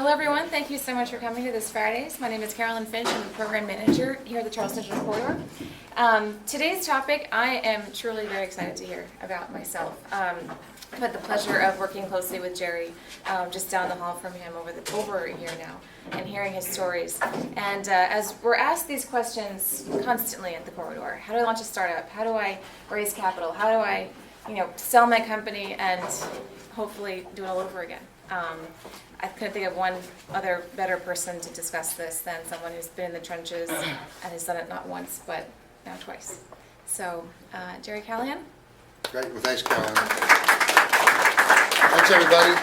Hello everyone, thank you so much for coming to this Fridays. My name is Carolyn Finch, I'm the Program Manager here at the Charleston Digital Corridor. Today's topic I am truly very excited to hear about myself. I've had the pleasure of working closely with Jerry just down the hall from him over a year now and hearing his stories. And as we're asked these questions constantly at the Corridor, how do I launch a startup? How do I raise capital? How do I sell my company and hopefully do it all over again? I couldn't think of one other better person to discuss this than someone who's been in the trenches and has done it not once, but now twice. So, Jerry Callahan? Great. Well, thanks, Carolyn. Thanks, everybody.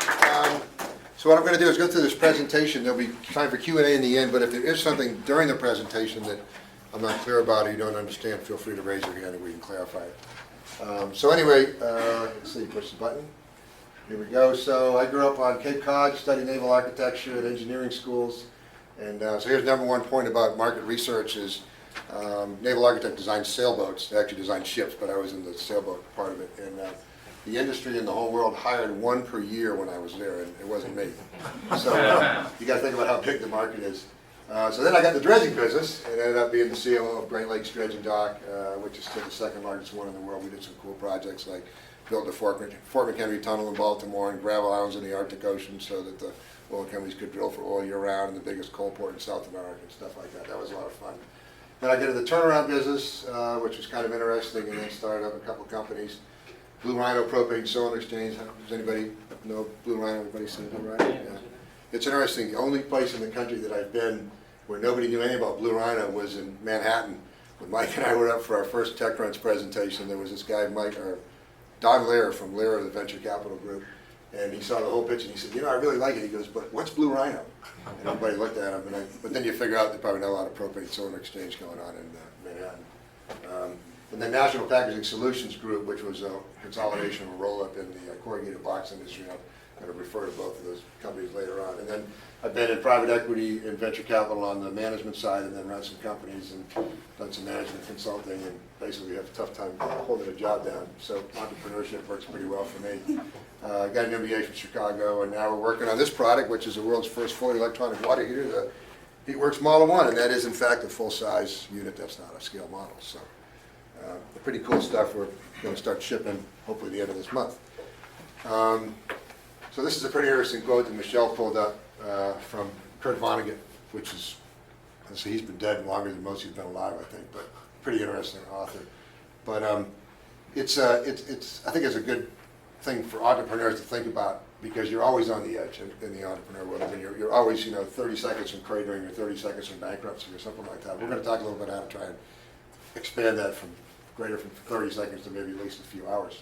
So what I'm going to do is go through this presentation. There'll be time for Q&A in the end, but if there is something during the presentation that I'm not clear about or you don't understand, feel free to raise your hand and we can clarify it. So anyway, let's see, push the button. Here we go. So I grew up on Cape Cod, studied naval architecture at engineering schools. And so here's number one point about market research is naval architect designed sailboats. They actually designed ships, but I was in the sailboat part of it. And the industry in the whole world hired one per year when I was there, and it wasn't me. So you got to think about how big the market is. So then I got the dredging business and ended up being the COO of Great Lakes Dredging Dock, which is still the second largest one in the world. We did some cool projects like built the Fort McHenry Tunnel in Baltimore and gravel islands in the Arctic Ocean so that the oil companies could drill for oil year-round, and the biggest coal port in South America and stuff like that. That was a lot of fun. Then I got into the turnaround business, which was kind of interesting, and then started up a couple companies. Blue Rhino Propane Cylinder Exchange. Does anybody know Blue Rhino? Everybody seen Blue Rhino? Yeah. It's interesting. The only place in the country that I've been where nobody knew anything about Blue Rhino was in Manhattan. When Mike and I were up for our first TechCrunch presentation, there was this guy, Don Lear from Lear, the venture capital group, and he saw the whole pitch and he said, I really like it. He goes, but what's Blue Rhino? And everybody looked at him, but then you figure out they probably know a lot of propane cylinder exchange going on in Manhattan. And then National Packaging Solutions Group, which was a consolidation or roll-up in the corrugated box industry. I'm going to refer to both of those companies later on. And then I've been in private equity and venture capital on the management side, and then run some companies and done some management consulting, and basically have a tough time holding a job down. So entrepreneurship works pretty well for me. Got an MBA from Chicago, and now we're working on this product, which is the world's first fully electronic water heater, the HeatWorks Model 1, and that is in fact a full-size unit. That's not a scale model. So pretty cool stuff. We're going to start shipping hopefully the end of this month. So this is a pretty interesting quote that Michelle pulled up from Kurt Vonnegut, which is, honestly, he's been dead longer than most of you've been alive, I think, but pretty interesting author. But I think it's a good thing for entrepreneurs to think about, because you're always on the edge in the entrepreneur world. I mean, you're always 30 seconds from cratering or 30 seconds from bankruptcy or something like that. We're going to talk a little bit how to try and expand that from 30 seconds to maybe at least a few hours.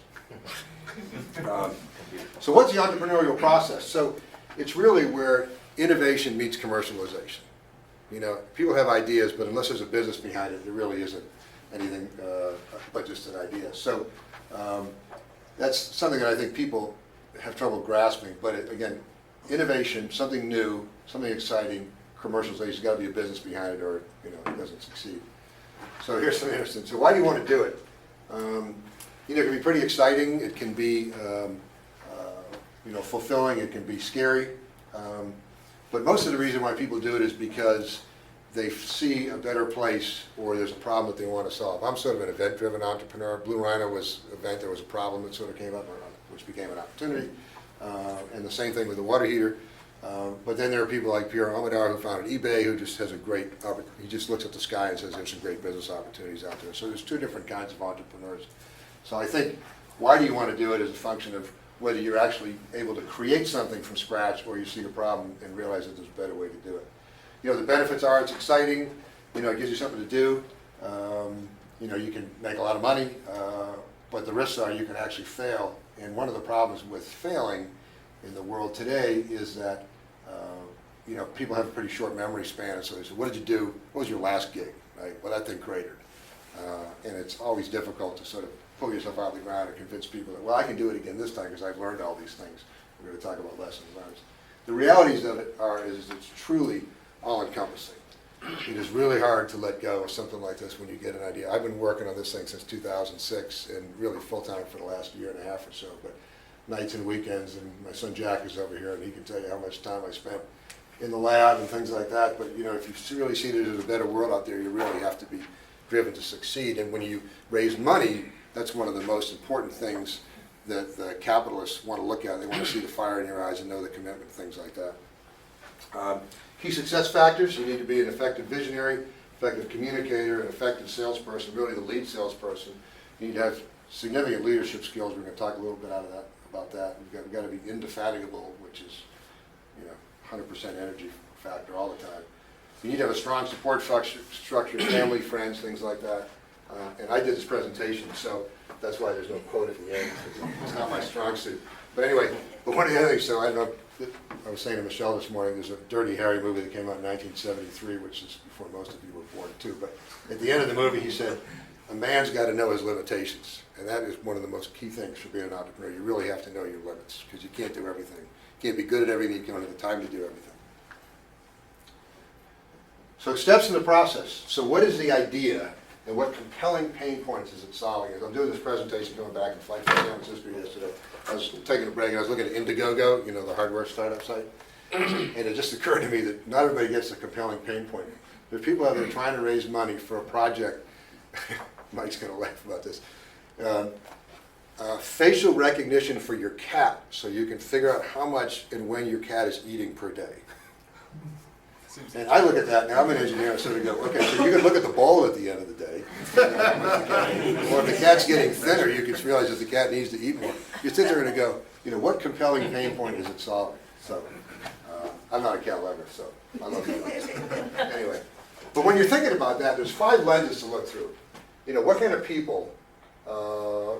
So what's the entrepreneurial process? So it's really where innovation meets commercialization. People have ideas, but unless there's a business behind it, there really isn't anything but just an idea. So that's something that I think people have trouble grasping. But again, innovation, something new, something exciting, commercialization, got to be a business behind it, or it doesn't succeed. So here's something interesting. So why do you want to do it? It can be pretty exciting. It can be fulfilling. It can be scary. But most of the reason why people do it is because they see a better place, or there's a problem that they want to solve. I'm sort of an event-driven entrepreneur. Blue Rhino was an event. There was a problem that sort of came up, which became an opportunity. And the same thing with the water heater. But then there are people like Pierre Omidyar, who founded eBay, who just has he just looks at the sky and says there's some great business opportunities out there. So there's two different kinds of entrepreneurs. So I think, why do you want to do it is a function of whether you're actually able to create something from scratch, or you see a problem and realize that there's a better way to do it. The benefits are it's exciting, it gives you something to do, you can make a lot of money, but the risks are you can actually fail. And one of the problems with failing in the world today is that people have a pretty short memory span, and so they say, what did you do? What was your last gig? Right? Well, that thing cratered. And it's always difficult to sort of pull yourself out of the ground and convince people that, well, I can do it again this time because I've learned all these things. We're going to talk about lessons learned. The realities of it is it's truly all-encompassing. It is really hard to let go of something like this when you get an idea. I've been working on this thing since 2006, and really full-time for the last year and a half or so, but nights and weekends, and my son Jack is over here, and he can tell you how much time I spent in the lab and things like that, but if you really see there's a better world out there, you really have to be driven to succeed. And when you raise money, that's one of the most important things that the capitalists want to look at. They want to see the fire in your eyes and know the commitment, things like that. Key success factors: you need to be an effective visionary, effective communicator, an effective salesperson, really the lead salesperson. You need to have significant leadership skills. We're going to talk a little bit about that. We've got to be indefatigable, which is 100% energy factor all the time. You need to have a strong support structure, family, friends, things like that. And I did this presentation, so that's why there's no quote at the end. It's not my strong suit. But anyway, one of the other things, so I don't know, I was saying to Michelle this morning, there's a Dirty Harry movie that came out in 1973, which is before most of you were born too. But at the end of the movie, he said, a man's got to know his limitations. And that is one of the most key things for being an entrepreneur. You really have to know your limits, because you can't do everything. You can't be good at everything. You don't have the time to do everything. So steps in the process. So what is the idea, and what compelling pain points is it solving? As I'm doing this presentation, going back and flight from San Francisco yesterday, I was taking a break and I was looking at Indiegogo, the hardware startup site, and it just occurred to me that not everybody gets a compelling pain point. There's people out there trying to raise money for a project. Mike's going to laugh about this. Facial recognition for your cat, so you can figure out how much and when your cat is eating per day. And I look at that, now I'm an engineer, I sort of go, okay, so you can look at the bowl at the end of the day. Or if the cat's getting thinner, you can realize that the cat needs to eat more. You sit there and go, what compelling pain point is it solving? So, I'm not a cat lover, so I love you. Anyway, but when you're thinking about that, there's 5 lenses to look through. What kind of people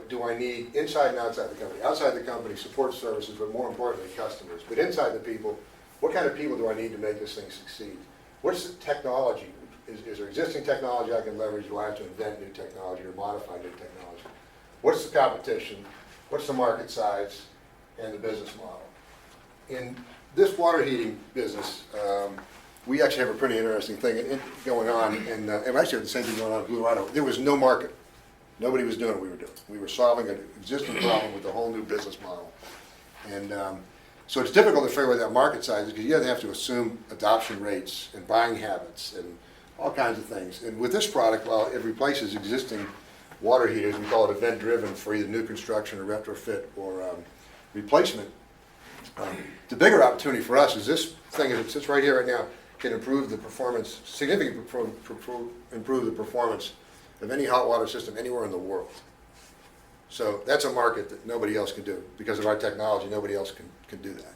do I need inside and outside the company? Outside the company, support services, but more importantly, customers. But inside the people, what kind of people do I need to make this thing succeed? What's the technology? Is there existing technology I can leverage? Do I have to invent new technology or modify new technology? What's the competition? What's the market size? And the business model. In this water heating business, we actually have a pretty interesting thing going on, and we actually have the same thing going on in Blue Rhino. There was no market. Nobody was doing what we were doing. We were solving an existing problem with a whole new business model. And so it's difficult to figure out what that market size is, because you have to assume adoption rates and buying habits and all kinds of things. And with this product, while it replaces existing water heaters, we call it event-driven for either new construction or retrofit or replacement. The bigger opportunity for us is this thing, as it sits right here right now, can improve the performance, significantly improve the performance of any hot water system anywhere in the world. So that's a market that nobody else can do. Because of our technology, nobody else can do that.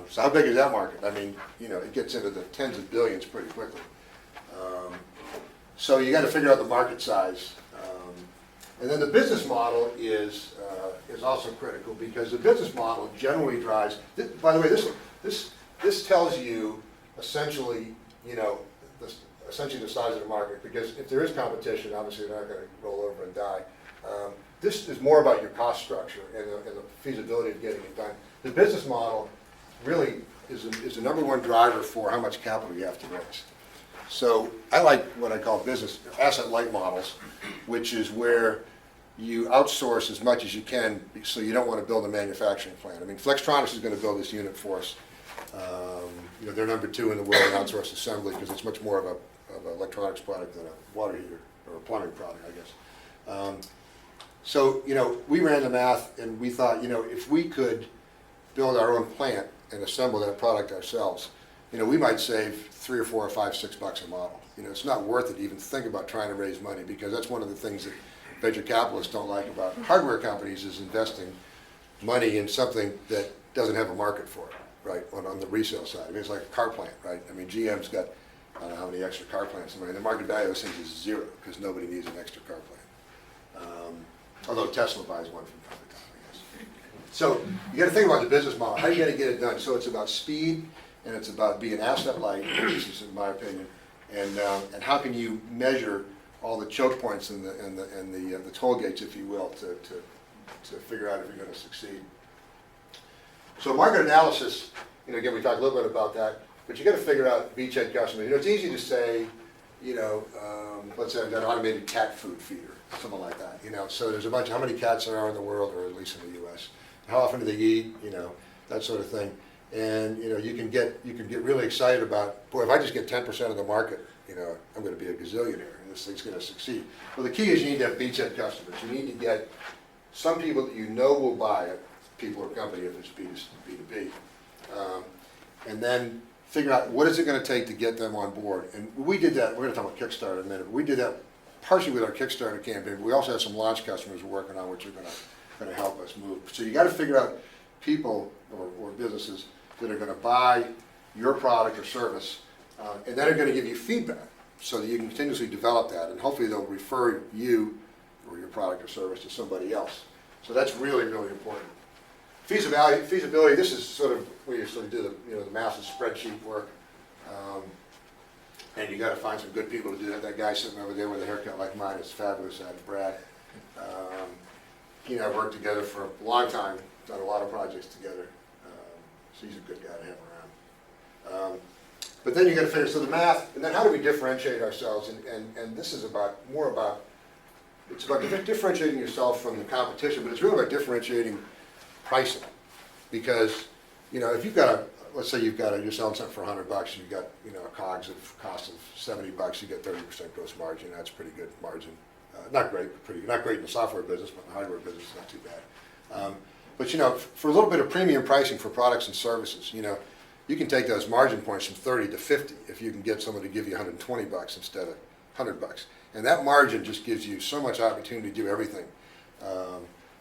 So how big is that market? I mean, it gets into the tens of billions pretty quickly. So you got to figure out the market size. And then the business model is also critical, because the business model generally drives, by the way, this tells you essentially, essentially the size of the market, because if there is competition, obviously they're not going to roll over and die. This is more about your cost structure and the feasibility of getting it done. The business model really is the number one driver for how much capital you have to raise. So I like what I call business asset-light models, which is where you outsource as much as you can, so you don't want to build a manufacturing plant. I mean, Flextronics is going to build this unit for us. They're number 2 in the world in outsourced assembly, because it's much more of an electronics product than a water heater or a plumbing product, I guess. So we ran the math, and we thought, if we could build our own plant and assemble that product ourselves, we might save $3 or $4 or $5, $6 a model. It's not worth it to even think about trying to raise money, because that's one of the things that venture capitalists don't like about hardware companies, is investing money in something that doesn't have a market for it, right, on the resale side. I mean, it's like a car plant, right? I mean, GM's got, I don't know how many extra car plants, and the market value of those things is 0, because nobody needs an extra car plant. Although Tesla buys one from time to time, I guess. So you got to think about the business model. How are you going to get it done? So it's about speed, and it's about being asset light, this is in my opinion, and how can you measure all the choke points and the toll gates, if you will, to figure out if you're going to succeed. So market analysis, again, we talked a little bit about that, but you got to figure out beachhead customers. It's easy to say, let's say I've got an automated cat food feeder, something like that. So there's a bunch. How many cats there are in the world, or at least in the U.S.? How often do they eat? That sort of thing. And, you can get really excited about, boy, if I just get 10% of the market, I'm gonna be a gazillionaire and this thing's gonna succeed. Well, the key is you need to have beachhead customers. You need to get some people that will buy it, people or company if it's B2B. And then figure out what is it gonna take to get them on board. And we did that, we're gonna talk about Kickstarter in a minute, but we did that partially with our Kickstarter campaign, but we also have some launch customers we're working on which are gonna help us move. So you gotta figure out people or businesses that are gonna buy your product or service, and then are gonna give you feedback so that you can continuously develop that, and hopefully they'll refer you or your product or service to somebody else. So that's really, really important. Feasibility, this is sort of where you sort of do the massive spreadsheet work. And you gotta find some good people to do that. That guy sitting over there with a haircut like mine is fabulous at it, Brad. He and I have worked together for a long time, done a lot of projects together. So he's a good guy to have around. But then you gotta figure, so the math, and then how do we differentiate ourselves? And this is more about, it's about differentiating yourself from the competition, but it's really about differentiating pricing. Because, if you've got let's say you're selling something for $100, you've got, a cost of $70, you get 30% gross margin. That's pretty good margin. Not great, but pretty good. Not great in the software business, but in the hardware business, not too bad. But for a little bit of premium pricing for products and services, you can take those margin points from 30 to 50 if you can get someone to give you $120 instead of $100. And that margin just gives you so much opportunity to do everything.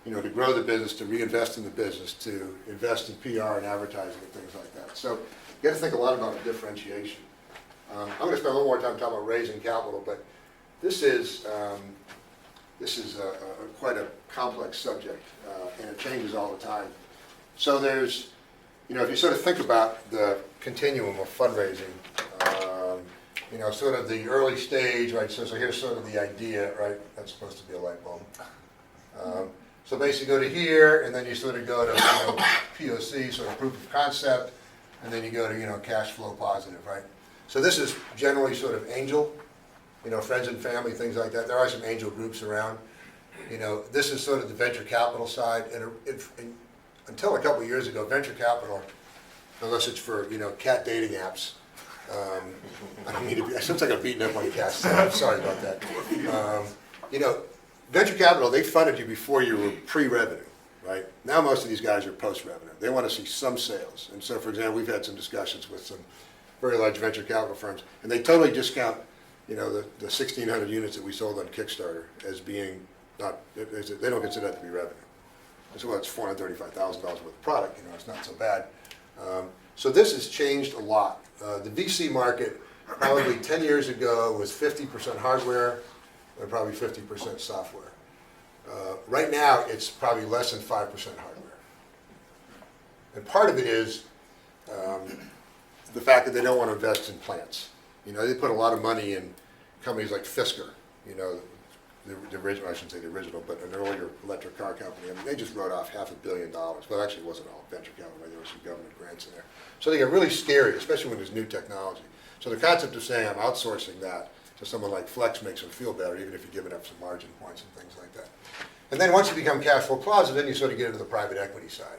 To grow the business, to reinvest in the business, to invest in PR and advertising and things like that. So you got to think a lot about differentiation. I'm going to spend a little more time talking about raising capital, but this is quite a complex subject, and it changes all the time. So there's, if you sort of think about the continuum of fundraising, sort of the early stage, right? So here's sort of the idea, right? That's supposed to be a light bulb. So basically go to here, and then you sort of go to POC, sort of proof of concept, and then you go to cash flow positive, right? So this is generally sort of angel, friends and family, things like that. There are some angel groups around. This is sort of the venture capital side, and until a couple of years ago, venture capital, unless it's for cat dating apps. I don't mean to be. It sounds like I'm beating up on cats. I'm sorry about that. Venture capital, they funded you before you were pre-revenue, right? Now most of these guys are post-revenue. They want to see some sales. And so, for example, we've had some discussions with some very large venture capital firms, and they totally discount, the 1,600 units that we sold on Kickstarter as being not, they don't consider that to be revenue. And so, well, it's $435,000 worth of product, it's not so bad. So this has changed a lot. The VC market, probably 10 years ago, was 50% hardware, and probably 50% software. Right now, it's probably less than 5% hardware. And part of it is the fact that they don't want to invest in plants. They put a lot of money in companies like Fisker, the original, I shouldn't say the original, but an earlier electric car company. I mean, they just wrote off $500 million. Well, actually, it wasn't all venture capital, there were some government grants in there. So they get really scary, especially when there's new technology. So the concept of saying I'm outsourcing that to someone like Flex makes them feel better, even if you're giving up some margin points and things like that. And then once you become cash flow positive, then you sort of get into the private equity side.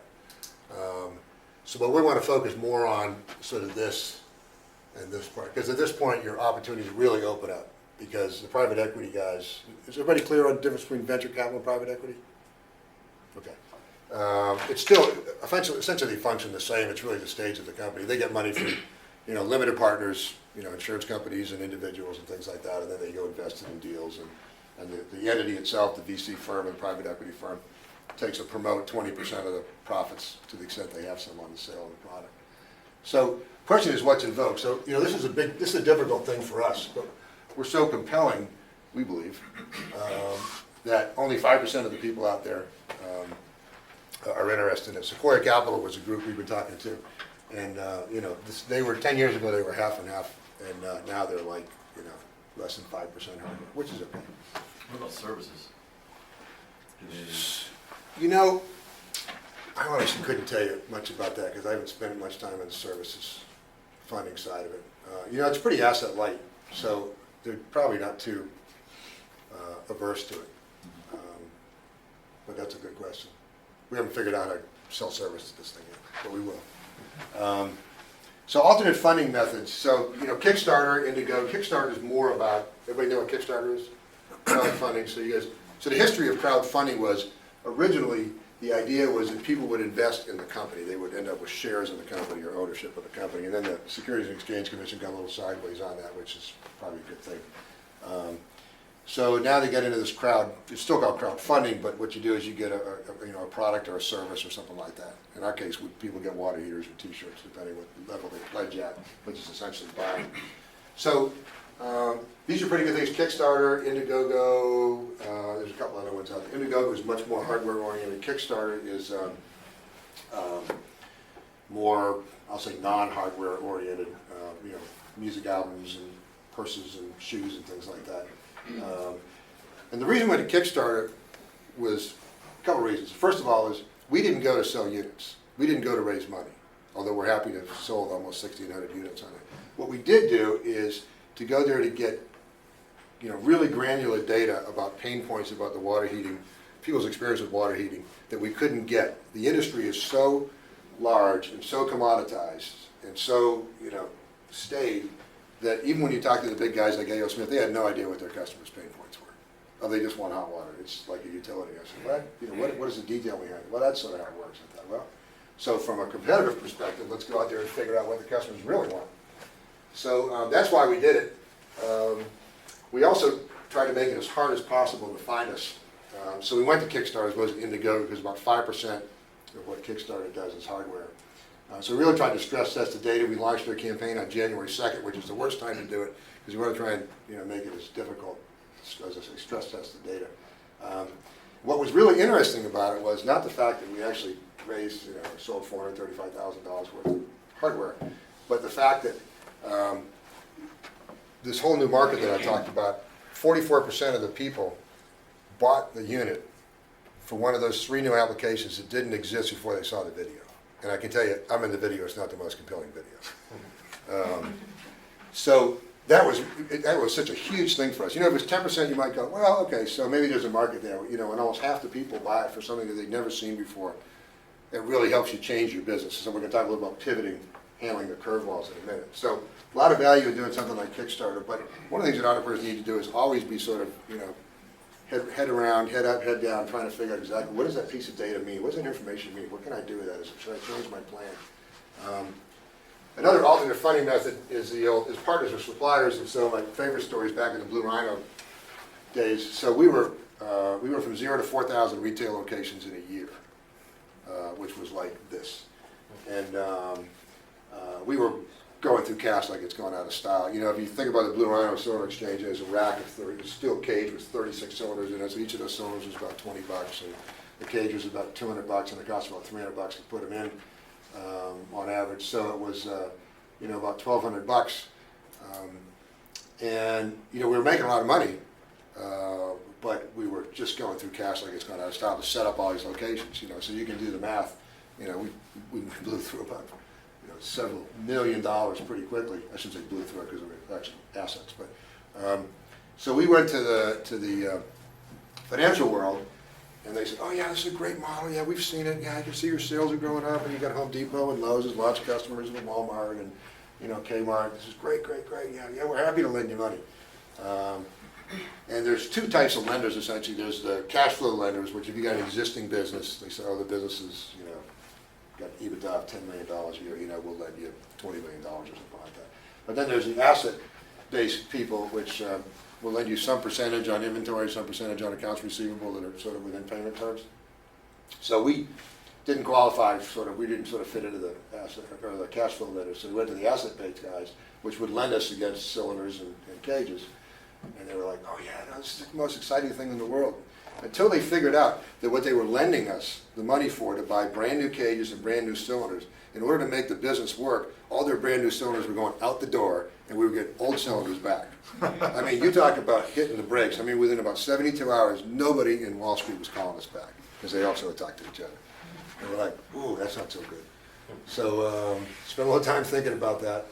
But we want to focus more on sort of this and this part, because at this point your opportunities really open up, because the private equity guys, is everybody clear on the difference between venture capital and private equity? Okay. It's still essentially function the same. It's really the stage of the company. They get money from limited partners, insurance companies and individuals and things like that, and then they go invest in deals, and the entity itself, the VC firm and private equity firm, takes a promote 20% of the profits to the extent they have some on the sale of the product. So question is what's in vogue. So this is a difficult thing for us, but we're so compelling, we believe, that only 5% of the people out there are interested in it. Sequoia Capital was a group we've been talking to, and they were 10 years ago they were half and half, and now they're like less than 5% hardware, which is okay. What about services? I honestly couldn't tell you much about that because I haven't spent much time on the services funding side of it. It's pretty asset light, so they're probably not too averse to it. But that's a good question. We haven't figured out how to sell services to this thing yet, but we will. So alternate funding methods. So, Kickstarter, Indiegogo. Kickstarter is more about, everybody know what Kickstarter is? Crowdfunding. So the history of crowdfunding was, originally, the idea was that people would invest in the company. They would end up with shares in the company or ownership of the company. And then the Securities and Exchange Commission got a little sideways on that, which is probably a good thing. So now they get into this it's still called crowdfunding, but what you do is you get a product or a service or something like that. In our case, people get water heaters or t-shirts, depending what level they pledge at, which is essentially buying. So these are pretty good things. Kickstarter, Indiegogo, there's a couple other ones out there. Indiegogo is much more hardware oriented. Kickstarter is more, I'll say, non-hardware oriented, music albums and purses and shoes and things like that. And the reason we went to Kickstarter was a couple of reasons. First of all is we didn't go to sell units. We didn't go to raise money, although we're happy to have sold almost 1,600 units on it. What we did do is to go there to get really granular data about pain points about the water heating, people's experience with water heating, that we couldn't get. The industry is so large and so commoditized and so staid that even when you talk to the big guys like A.O. Smith, they had no idea what their customers' pain points were. Oh, they just want hot water. It's like a utility. I said, what is the detail behind it? Well, that's sort of how it works. I thought, well, so from a competitive perspective, let's go out there and figure out what the customers really want. So that's why we did it. We also tried to make it as hard as possible to find us. So we went to Kickstarter as opposed to Indiegogo because about 5% of what Kickstarter does is hardware. So we really tried to stress test the data. We launched our campaign on January 2nd, which is the worst time to do it because we want to try and make it as difficult as I say, stress test the data. What was really interesting about it was not the fact that we actually raised, sold $435,000 worth of hardware, but the fact that this whole new market that I talked about, 44% of the people bought the unit for one of those 3 new applications that didn't exist before they saw the video. And I can tell you, I'm in the video, it's not the most compelling video. So that was such a huge thing for us. If it was 10%, you might go, well, okay, so maybe there's a market there. And almost half the people buy it for something that they've never seen before. It really helps you change your business. So we're going to talk a little about pivoting, handling the curveballs in a minute. So a lot of value in doing something like Kickstarter, but one of the things that entrepreneurs need to do is always be sort of, head around, head up, head down, trying to figure out exactly what does that piece of data mean? What does that information mean? What can I do with that? Should I change my plan? Another alternate funding method is partners or suppliers. And so my favorite story is back in the Blue Rhino days. So we were from 0 to 4,000 retail locations in a year, which was like this. And we were going through cash like it's going out of style. If you think about the Blue Rhino Cylinder Exchange, there's a rack of a steel cage with 36 cylinders in it. So each of those cylinders was about $20, and the cage was about $200, and it cost about $300 to put them in on average. So it was, about $1,200. And we were making a lot of money, but we were just going through cash like it's going out of style to set up all these locations. So you can do the math. We blew through about several $1 million pretty quickly. I shouldn't say blew through it because it were actually assets. But so we went to the financial world, and they said, "Oh yeah, this is a great model. Yeah, we've seen it. Yeah, I can see your sales are growing up, and you got Home Depot and Lowe's, there's lots of customers, and Walmart, and Kmart. This is great. Yeah, we're happy to lend you money." And there's 2 types of lenders essentially. There's the cash flow lenders, which if you got an existing business, they say, "Oh, the business is got EBITDA of $10 million a year, we'll lend you $20 million or something like that." But then there's the asset-based people, which will lend you some percentage on inventory, some percentage on accounts receivable that are sort of within payment terms. So we didn't qualify, we didn't fit into the asset or the cash flow lenders. So we went to the asset-based guys, which would lend us against cylinders and cages. And they were like, "Oh yeah, no, this is the most exciting thing in the world." Until they figured out that what they were lending us the money for to buy brand new cages and brand new cylinders, in order to make the business work, all their brand new cylinders were going out the door and we would get old cylinders back. I mean, you talk about hitting the brakes. I mean, within about 72 hours, nobody in Wall Street was calling us back because they also attacked each other. And we're like, "Ooh, that's not so good." So spent a little time thinking about that.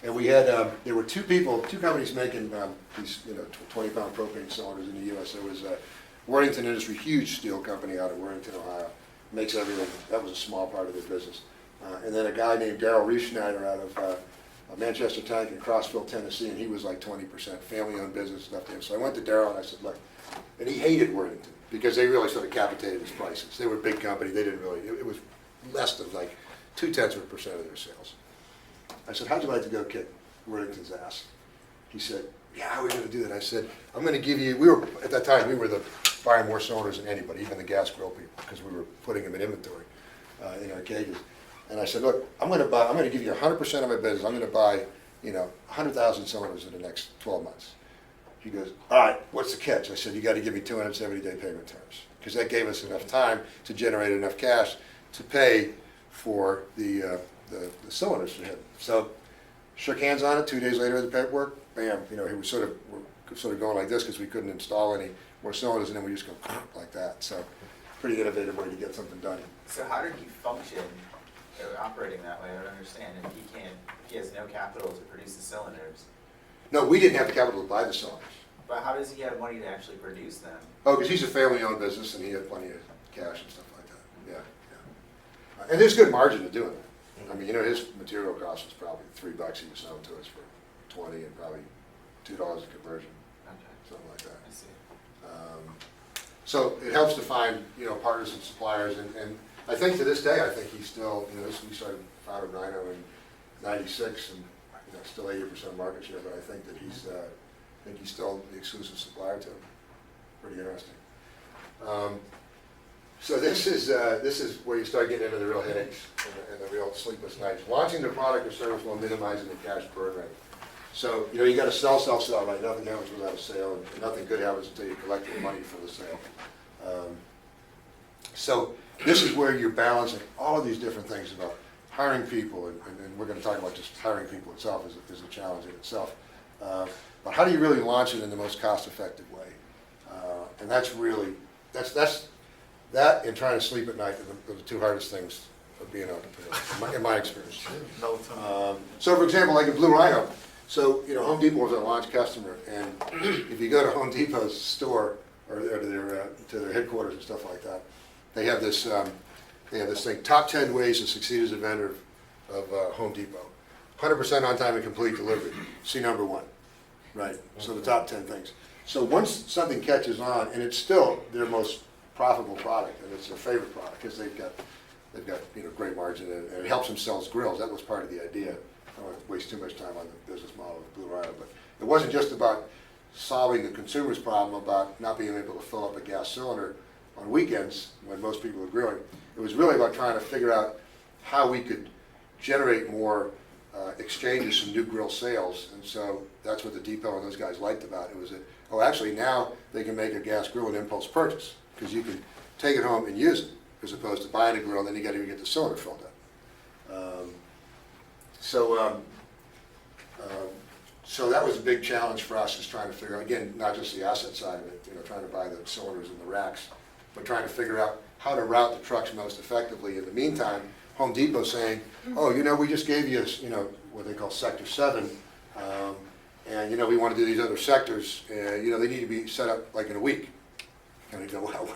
And we had, there were two companies making these 20-pound propane cylinders in the U.S. There was Worthington Industry, huge steel company out of Worthington, Ohio, makes everything. That was a small part of their business. And then a guy named Darryl Reschneider out of Manchester Tank in Crossville, Tennessee, and he was like 20%, family-owned business, stuff to him. So I went to Darryl and I said, look, and he hated Worthington because they really sort of capitated his prices. They were a big company, they didn't really, it was less than like 0.2% of their sales. I said, how'd you like to go kick Worthington's ass? He said, yeah, how are we going to do that? I said, I'm going to give you, at that time, we were buying more cylinders than anybody, even the gas grill people, because we were putting them in inventory in our cages. And I said, look, I'm going to give you 100% of my business. I'm going to buy, 100,000 cylinders in the next 12 months. He goes, all right, what's the catch? I said, you got to give me 270-day payment terms, because that gave us enough time to generate enough cash to pay for the cylinders for him. So, shook hands on it. 2 days later, the paperwork, bam. He was sort of going like this because we couldn't install any more cylinders, and then we just go like that. So, pretty innovative way to get something done. So how did he function operating that way? I don't understand. If he has no capital to produce the cylinders. No, we didn't have the capital to buy the cylinders. But how does he have money to actually produce them? Oh, because he's a family-owned business and he had plenty of cash and stuff like that. Yeah. And there's good margin to doing that. I mean, his material cost was probably $3 he was selling to us for 20 and probably $2 a conversion, something like that. I see. So it helps to find, partners and suppliers, and I think to this day, I think he's still, we started founded Rhino in '96, and still 80% market share, but I think that he's still the exclusive supplier to him. Pretty interesting. So this is where you start getting into the real headaches and the real sleepless nights. Launching the product or service while minimizing the cash burn rate. So, you got to sell, right? Nothing happens without a sale, and nothing good happens until you collect the money for the sale. So this is where you're balancing all of these different things about hiring people, and we're going to talk about just hiring people itself is a challenge in itself. But how do you really launch it in the most cost-effective way? And that's really, that and trying to sleep at night are the two hardest things of being an entrepreneur, in my experience. So for example, like in Blue Rhino, so Home Depot was our launch customer, and if you go to Home Depot's store or to their headquarters and stuff like that, they have this thing, top 10 ways to succeed as a vendor of Home Depot. 100% on time and complete delivery. See number 1, right? So the top 10 things. So once something catches on, and it's still their most profitable product, and it's their favorite product because they've got great margin, and it helps them sell grills. That was part of the idea. I don't want to waste too much time on the business model of Blue Rhino, but it wasn't just about solving the consumer's problem about not being able to fill up a gas cylinder on weekends when most people are grilling. It was really about trying to figure out how we could generate more exchanges from new grill sales, and so that's what the Depot and those guys liked about it. Was that, actually now they can make a gas grill an impulse purchase because you can take it home and use it as opposed to buying a grill and then you got to get the cylinder filled up. So that was a big challenge for us, is trying to figure out, again, not just the asset side of it, trying to buy the cylinders and the racks, but trying to figure out how to route the trucks most effectively. In the meantime, Home Depot saying, we just gave you, what they call Sector 7, and, we want to do these other sectors, and, they need to be set up like in a week. And we go, well,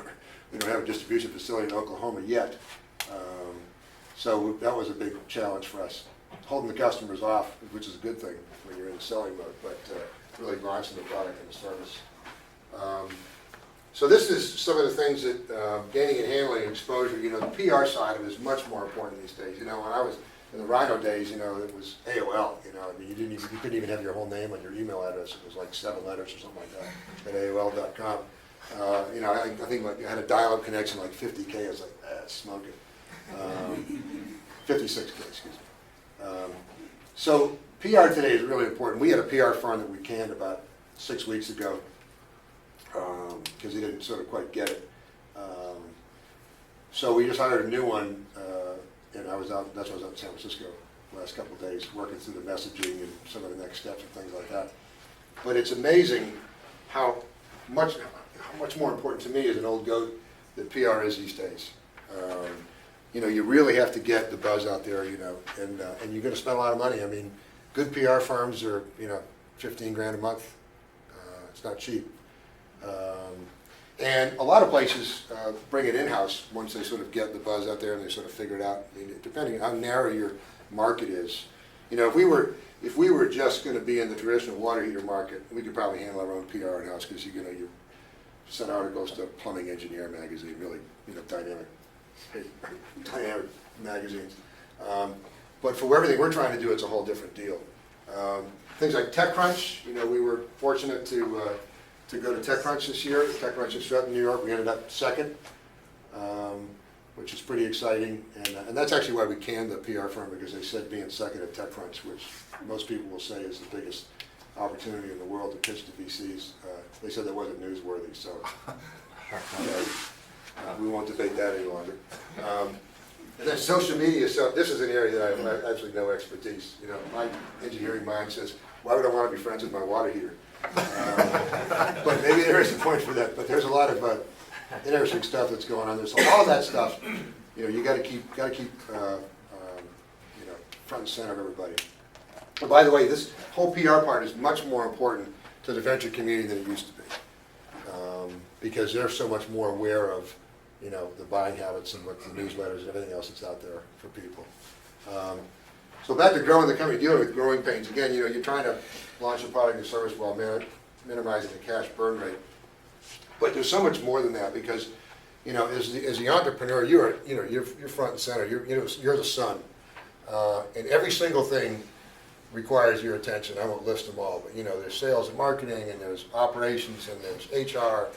we don't have a distribution facility in Oklahoma yet. So that was a big challenge for us, holding the customers off, which is a good thing when you're in selling mode, but really launching the product and the service. So this is some of the things that gaining and handling exposure, the PR side of it is much more important these days. When I was in the Rhino days, it was AOL, I mean, you couldn't even have your whole name on your email address. It was like 7 letters or something like that at AOL.com. I think I had a dial-up connection like 50K. I was like, smoke it. 56K, excuse me. So PR today is really important. We had a PR firm that we canned about 6 weeks ago because he didn't sort of quite get it. So we just hired a new one, and that's why I was out in San Francisco the last couple of days working through the messaging and some of the next steps and things like that. But it's amazing how much more important to me as an old goat that PR is these days. You really have to get the buzz out there, and you're going to spend a lot of money. I mean, good PR firms are, $15 grand a month. It's not cheap. And a lot of places bring it in-house once they sort of get the buzz out there and they sort of figure it out, I mean, depending on how narrow your market is. You know, if we were just going to be in the traditional water heater market, we could probably handle our own PR in-house because you know you send articles to Plumbing Engineer magazine, really, you know, dynamic magazines. But for everything we're trying to do, it's a whole different deal. Things like TechCrunch, you know, we were fortunate to go to TechCrunch this year. TechCrunch is shut in New York. We ended up second, which is pretty exciting. And that's actually why we canned the PR firm, because they said being second at TechCrunch, which most people will say is the biggest opportunity in the world to pitch to VCs. They said that wasn't newsworthy, so we won't debate that any longer. And then social media, so this is an area that I have absolutely no expertise. You know, my engineering mind says, why would I want to be friends with my water heater? But maybe there is a point for that. But there's a lot of interesting stuff that's going on. There's all of that stuff. You know, you got to keep you know, front and center of everybody. And by the way, this whole PR part is much more important to the venture community than it used to be, because they're so much more aware of, you know, the buying habits and what the newsletters and everything else that's out there for people. So back to growing the company, dealing with growing pains. Again, you know, you're trying to launch a product or service while minimizing the cash burn rate. But there's so much more than that, because, you know, as the entrepreneur, you're front and center. You're the sun, and every single thing requires your attention. I won't list them all, but you know, there's sales and marketing, and there's operations, and there's HR,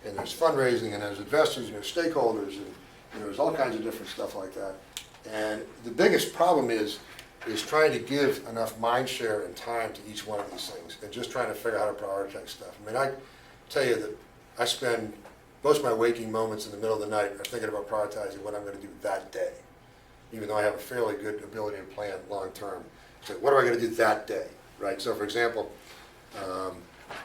and there's fundraising, and there's investors, and there's stakeholders, and you know, there's all kinds of different stuff like that. And the biggest problem is trying to give enough mind share and time to each one of these things, and just trying to figure out how to prioritize stuff. I mean, I tell you that I spend most of my waking moments in the middle of the night are thinking about prioritizing what I'm going to do that day, even though I have a fairly good ability to plan long term. So what am I going to do that day, right? So for example, I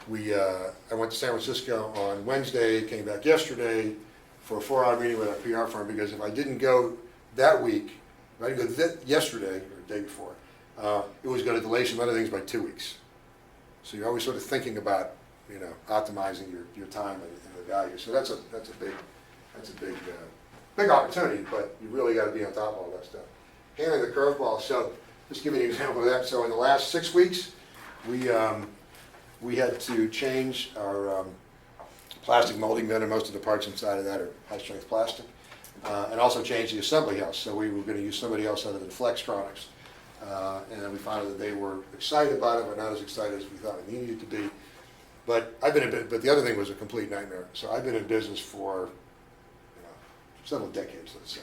went to San Francisco on Wednesday, came back yesterday for a 4-hour meeting with our PR firm, because if I didn't go that week, if I didn't go yesterday or the day before, it was going to delay some other things by 2 weeks. So you're always sort of thinking about, you know, optimizing your time and the value. So that's a big opportunity, but you really got to be on top of all that stuff. Handling the curveball. So just give you an example of that. So in the last 6 weeks, we had to change our plastic molding vendor. Most of the parts inside of that are high-strength plastic, and also change the assembly house. So we were going to use somebody else other than Flextronics, and then we found out that they were excited about it, but not as excited as we thought it needed to be. But but the other thing was a complete nightmare. So I've been in business for, you know, several decades, let's say.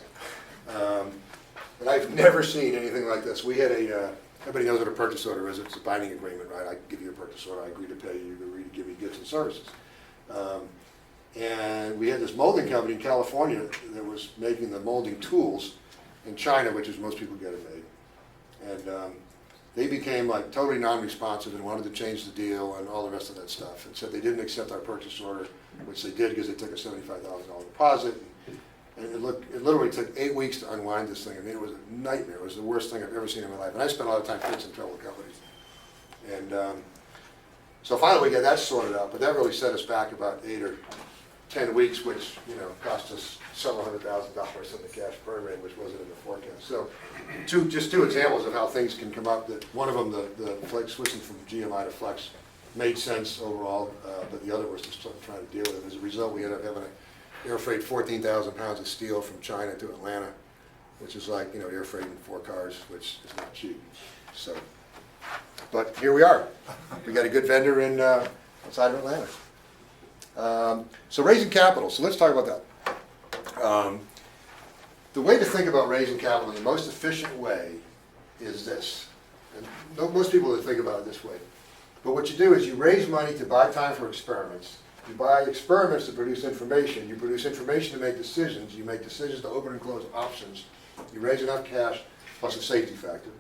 And I've never seen anything like this. We had everybody knows what a purchase order is. It's a binding agreement, right? I give you a purchase order, I agree to pay you, you agree to give me goods and services. And we had this molding company in California that was making the molding tools in China, which is most people get it made. And they became like totally non-responsive and wanted to change the deal and all the rest of that stuff. And said they didn't accept our purchase order, which they did because they took a $75,000 deposit. And it literally took 8 weeks to unwind this thing. I mean, it was a nightmare. It was the worst thing I've ever seen in my life. And I spent a lot of time fixing troubled companies. And so finally we got that sorted out, but that really set us back about 8 or 10 weeks, which, you know, cost us several $100,000 in the cash burn rate, which wasn't in the forecast. So just two examples of how things can come up. That one of them, the Flex, switching from GMI to Flex, made sense overall, but the other was just trying to deal with it. As a result, we ended up having to air freight 14,000 pounds of steel from China to Atlanta, which is like, you know, air freighting 4 cars, which is not cheap. So, but here we are. We got a good vendor in outside of Atlanta. So raising capital. So let's talk about that. The way to think about raising capital in the most efficient way is this. And most people would think about it this way. But what you do is you raise money to buy time for experiments. You buy experiments to produce information. You produce information to make decisions. You make decisions to open and close options. You raise enough cash plus a safety factor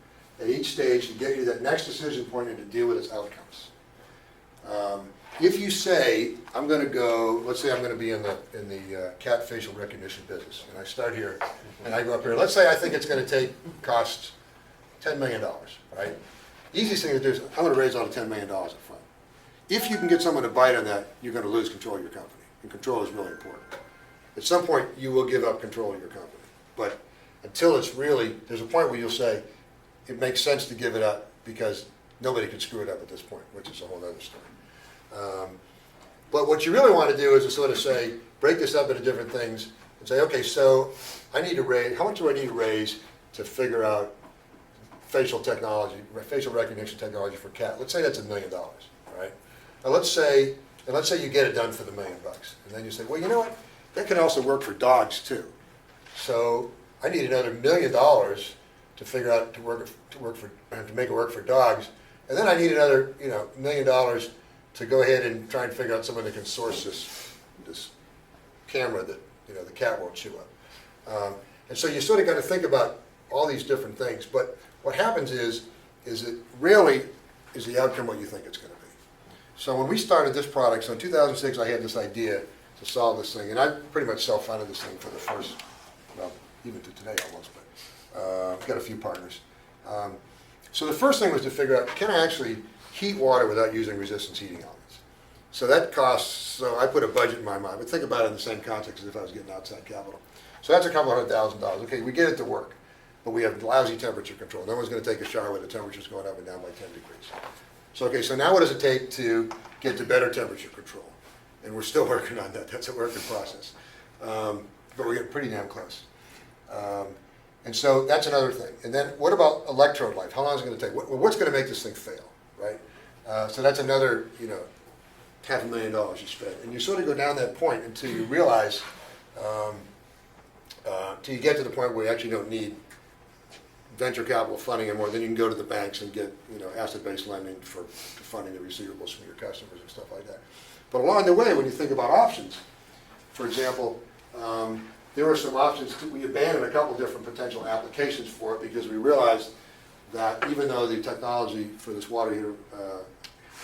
at each stage to get you to that next decision point and to deal with its outcomes. If you say, I'm going to go, let's say I'm going to be in the cat facial recognition business, and I start here, and I go up here. Let's say I think it's going to cost $10 million, right? Easiest thing to do is, I'm going to raise all the $10 million up front. If you can get someone to bite on that, you're going to lose control of your company. and control is really important. At some point, you will give up control of your company. But until it's really, there's a point where you'll say, it makes sense to give it up because nobody can screw it up at this point, which is a whole other story. But what you really want to do is to sort of say, break this up into different things and say, okay, so I need to raise, how much do I need to raise to figure out facial technology, facial recognition technology for cat? Let's say that's $1 million, right? Now let's say you get it done for the $1 million, and then you say, well, you know what? That can also work for dogs too. So I need another $1 million to figure out to make it work for dogs, and then I need another $1 million to go ahead and try and figure out someone that can source this camera that the cat won't chew up. And so you sort of got to think about all these different things. But what happens is it rarely is the outcome what you think it's going to be. So when we started this product, so in 2006 I had this idea to solve this thing, and I pretty much self-funded this thing for the first, well, even to today almost, but I've got a few partners. So the first thing was to figure out, can I actually heat water without using resistance heating elements? So that costs, so I put a budget in my mind, but think about it in the same context as if I was getting outside capital. So that's a couple $100,000. Okay, we get it to work, but we have lousy temperature control. No one's going to take a shower when the temperature's going up and down by 10 degrees. So okay, so now what does it take to get to better temperature control? And we're still working on that. That's a work in process. But we're getting pretty damn close. And so that's another thing. And then what about electrode life? How long is it going to take? What's going to make this thing fail, right? So that's another, $500,000 you spend. And you sort of go down that point until you realize, till you get to the point where you actually don't need venture capital funding anymore. Then you can go to the banks and get, asset-based lending for funding the receivables from your customers and stuff like that. But along the way, when you think about options, for example, there were some options. We abandoned a couple different potential applications for it because we realized that even though the technology for this water heater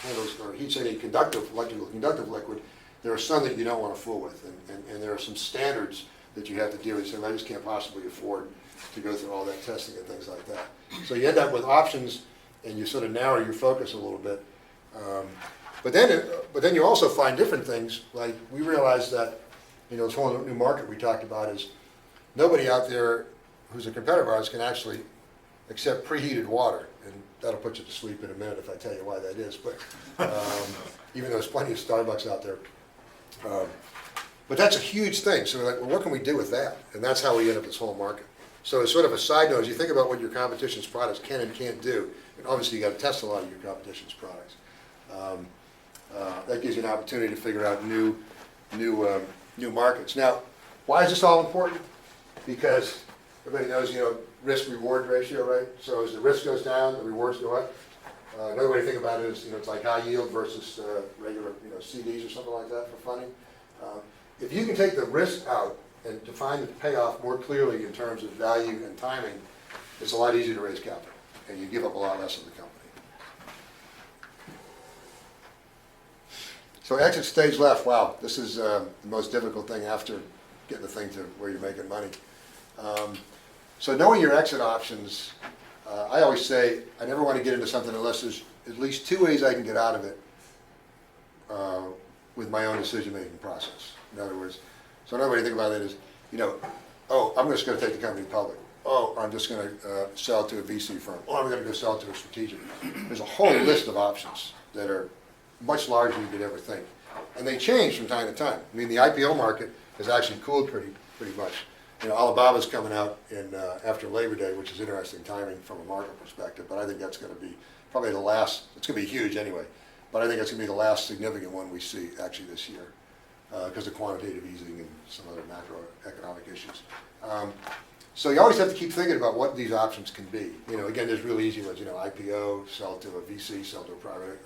handles or heats any electrical conductive liquid, there are some that you don't want to fool with, and there are some standards that you have to deal with. So I just can't possibly afford to go through all that testing and things like that. So you end up with options, and you sort of narrow your focus a little bit. But then you also find different things. Like we realized that this whole new market we talked about is nobody out there who's a competitor of ours can actually accept preheated water, and that'll put you to sleep in a minute if I tell you why that is. But even though there's plenty of Starbucks out there, but that's a huge thing. So we're like, well, what can we do with that? And that's how we end up this whole market. So as sort of a side note, as you think about what your competition's products can and can't do, and obviously you got to test a lot of your competition's products. That gives you an opportunity to figure out new markets. Now, why is this all important? Because everybody knows, risk-reward ratio, right? So as the risk goes down, the rewards go up. Another way to think about it is, it's like high yield versus regular, CDs or something like that for funding. If you can take the risk out and define the payoff more clearly in terms of value and timing, it's a lot easier to raise capital, and you give up a lot less of the company. So exit stage left, wow, this is the most difficult thing after getting the thing to where you're making money. So knowing your exit options, I always say I never want to get into something unless there's at least two ways I can get out of it with my own decision-making process. In other words, so another way to think about it is, oh, I'm just going to take the company public. Oh, I'm just going to sell to a VC firm. Oh, I'm going to go sell to a strategic. There's a whole list of options that are much larger than you could ever think. And they change from time to time. I mean, the IPO market has actually cooled pretty much. Alibaba's coming out after Labor Day, which is interesting timing from a market perspective, but I think that's going to be probably the last, it's going to be huge anyway, but I think it's going to be the last significant one we see actually this year because of quantitative easing and some other macroeconomic issues. So you always have to keep thinking about what these options can be. Again, there's really easy ones, IPO, sell to a VC, sell to a private,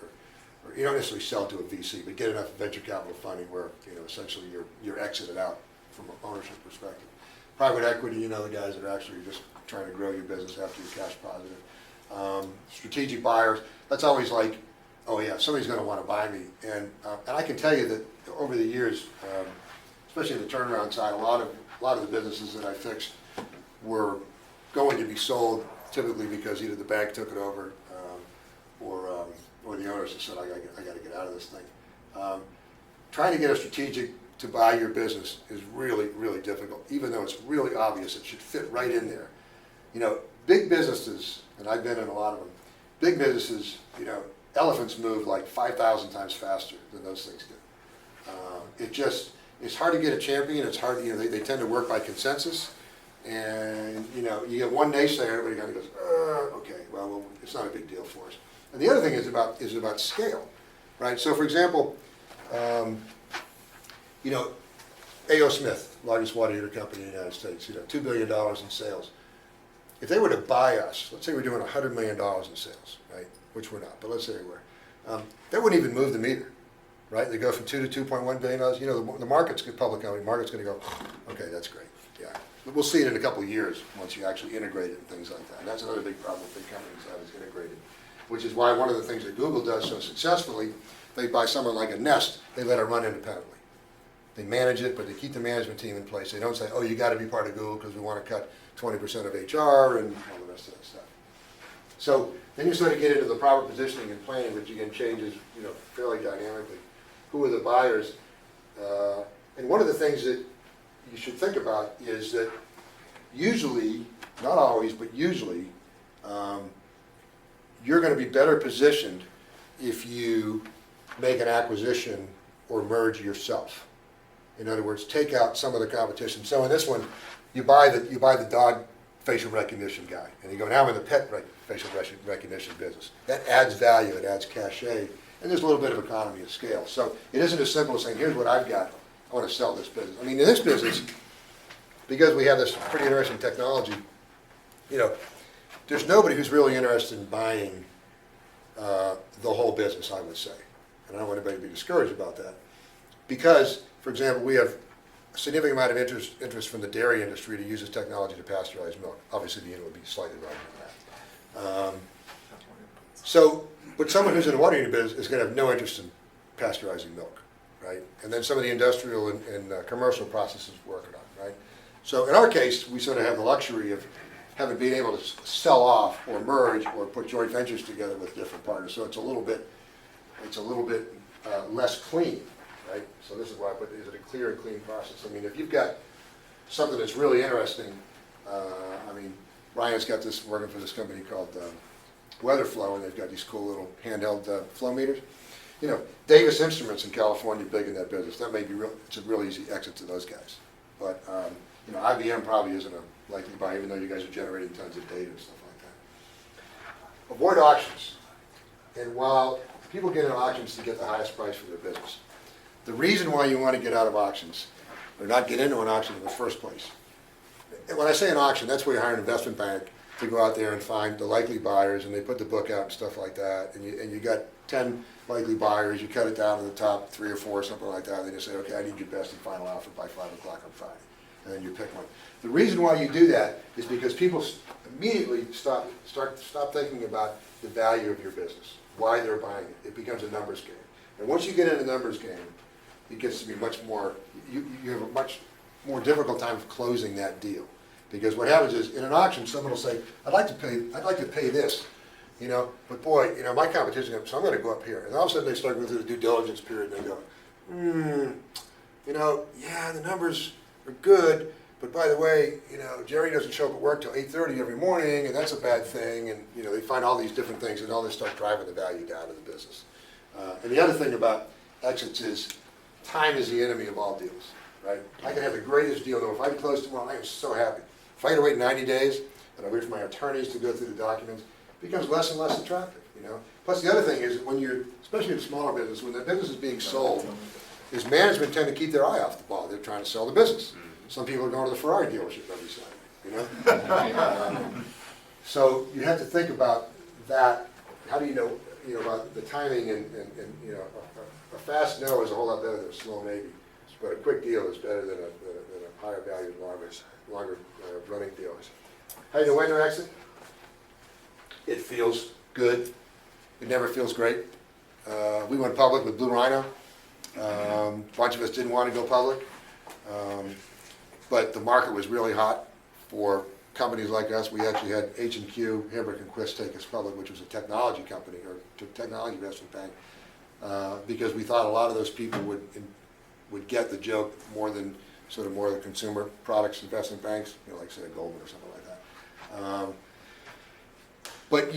or you don't necessarily sell to a VC, but get enough venture capital funding where, essentially you're exited out from an ownership perspective. Private equity, the guys that are actually just trying to grow your business after you're cash positive. Strategic buyers, that's always like, oh yeah, somebody's going to want to buy me. And I can tell you that over the years, especially in the turnaround side, a lot of the businesses that I fixed were going to be sold typically because either the bank took it over or the owners just said, I got to get out of this thing. Trying to get a strategic to buy your business is really, really difficult, even though it's really obvious. It should fit right in there. You know, big businesses, and I've been in a lot of them, big businesses, you know, elephants move like 5,000 times faster than those things do. It's hard to get a champion. It's hard, you know, they tend to work by consensus. And, you know, you get one naysayer, everybody kind of goes, okay, well, it's not a big deal for us. And the other thing is about scale, right? So, for example, you know, A.O. Smith, largest water heater company in the United States, you know, $2 billion in sales. If they were to buy us, let's say we're doing $100 million in sales, right? Which we're not, but let's say we were. That wouldn't even move the meter, right? They go from $2 to $2.1 billion. You know, the market's good, public company market's going to go, okay, that's great, yeah. But we'll see it in a couple of years once you actually integrate it and things like that. And that's another big problem with big companies that is integrated, which is why one of the things that Google does so successfully, they buy someone like a Nest, they let it run independently. They manage it, but they keep the management team in place. They don't say, oh, you got to be part of Google because we want to cut 20% of HR and all the rest of that stuff. So then you sort of get into the proper positioning and planning, which again changes, you know, fairly dynamically. Who are the buyers? And one of the things that you should think about is that usually, not always, but usually, you're going to be better positioned if you make an acquisition or merge yourself. In other words, take out some of the competition. So in this one, you buy the dog facial recognition guy, and you go, now I'm in the pet facial recognition business. That adds value, it adds cachet, and there's a little bit of economy of scale. So it isn't as simple as saying, here's what I've got, I want to sell this business. I mean, in this business, because we have this pretty interesting technology, you know, there's nobody who's really interested in buying the whole business, I would say. And I don't want anybody to be discouraged about that. Because, for example, we have a significant amount of interest from the dairy industry to use this technology to pasteurize milk. Obviously, the unit would be slightly larger than that. But someone who's in the water unit business is going to have no interest in pasteurizing milk, right? And then some of the industrial and commercial processes working on, right? So in our case, we sort of have the luxury of being able to sell off or merge or put joint ventures together with different partners. So it's a little bit less clean, right? So this is why I put, is it a clear and clean process? I mean, if you've got something that's really interesting, I mean, Ryan's got this working for this company called Weather Flow, and they've got these cool little handheld flow meters. You know, Davis Instruments in California, big in that business. That may be it's a real easy exit to those guys. But you know, IBM probably isn't a likely buy, even though you guys are generating tons of data and stuff like that. Avoid auctions. And while people get into auctions to get the highest price for their business, the reason why you want to get out of auctions, or not get into an auction in the first place. And when I say an auction, that's where you hire an investment bank to go out there and find the likely buyers, and they put the book out and stuff like that, and you got 10 likely buyers, you cut it down to the top 3 or 4, something like that, and then you say, okay, I need your best and final offer by 5 o'clock on Friday, and then you pick one. The reason why you do that is because people immediately stop thinking about the value of your business, why they're buying it. It becomes a numbers game. And once you get in a numbers game, it gets to be much more, you have a much more difficult time of closing that deal. Because what happens is, in an auction, someone will say, I'd like to pay this, you know, but boy, you know, my competition, so I'm going to go up here. And all of a sudden they start going through the due diligence period and they go, you know, yeah, the numbers are good, but by the way, you know, Jerry doesn't show up at work till 8:30 every morning, and that's a bad thing, and, you know, they find all these different things, and all this start driving the value down of the business. And the other thing about exits is, time is the enemy of all deals, right? I can have the greatest deal, though, if I can close tomorrow, I am so happy. If I had to wait 90 days, and I wait for my attorneys to go through the documents, it becomes less and less attractive, you know? Plus, the other thing is, when you're, especially in a smaller business, when the business is being sold, is management tend to keep their eye off the ball. They're trying to sell the business. Some people are going to the Ferrari dealership every Saturday, you know? So you have to think about that. How do you know about the timing and you know, a fast no is a whole lot better than a slow maybe. But a quick deal is better than a higher value, longer running deal. How do you know when to exit? It feels good. It never feels great. We went public with Blue Rhino. A bunch of us didn't want to go public. But the market was really hot for companies like us. We actually had H&Q, Hambrick and Quist take us public, which was a technology company, or technology investment bank, because we thought a lot of those people would would get the joke more than more the consumer products investment banks, like say Goldman or something like that. But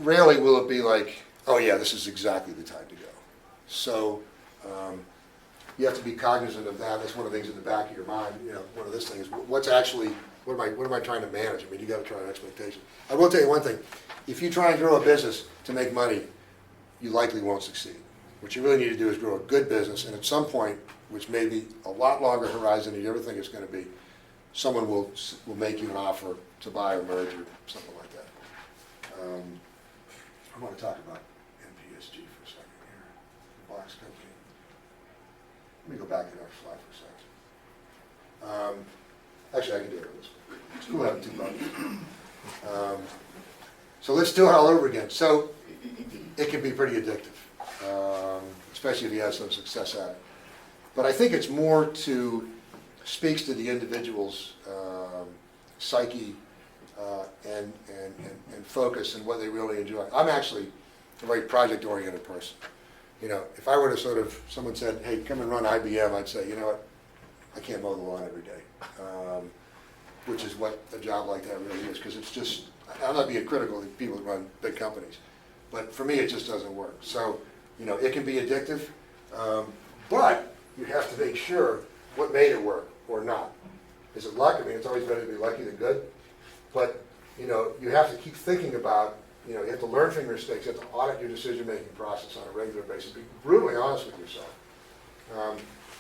rarely will it be like, oh yeah, this is exactly the time to go. So you have to be cognizant of that. That's one of the things in the back of your mind. One of these things. What am I trying to manage? I mean, you got to try an expectation. I will tell you one thing: if you try and grow a business to make money, you likely won't succeed. What you really need to do is grow a good business, and at some point, which may be a lot longer horizon than you ever think it's going to be, someone will make you an offer to buy or merge or something like that. I want to talk about NPSG for a second here, the box company. Let me go back to our slide for a second. Actually, I can do it on this one. It's cool having two buttons. So let's do it all over again. So it can be pretty addictive, especially if you have some success at it. But I think it's more speaks to the individual's psyche and focus and what they really enjoy. I'm actually a very project-oriented person. If I were to someone said, hey, come and run IBM, I'd say, you know what, I can't mow the lawn every day, which is what a job like that really is, because it's just, I'm not being critical of people that run big companies, but for me it just doesn't work. So, it can be addictive, but you have to make sure what made it work or not. Is it luck? I mean, it's always better to be lucky than good, but you have to keep thinking about, you have to learn from your mistakes, you have to audit your decision-making process on a regular basis, be brutally honest with yourself.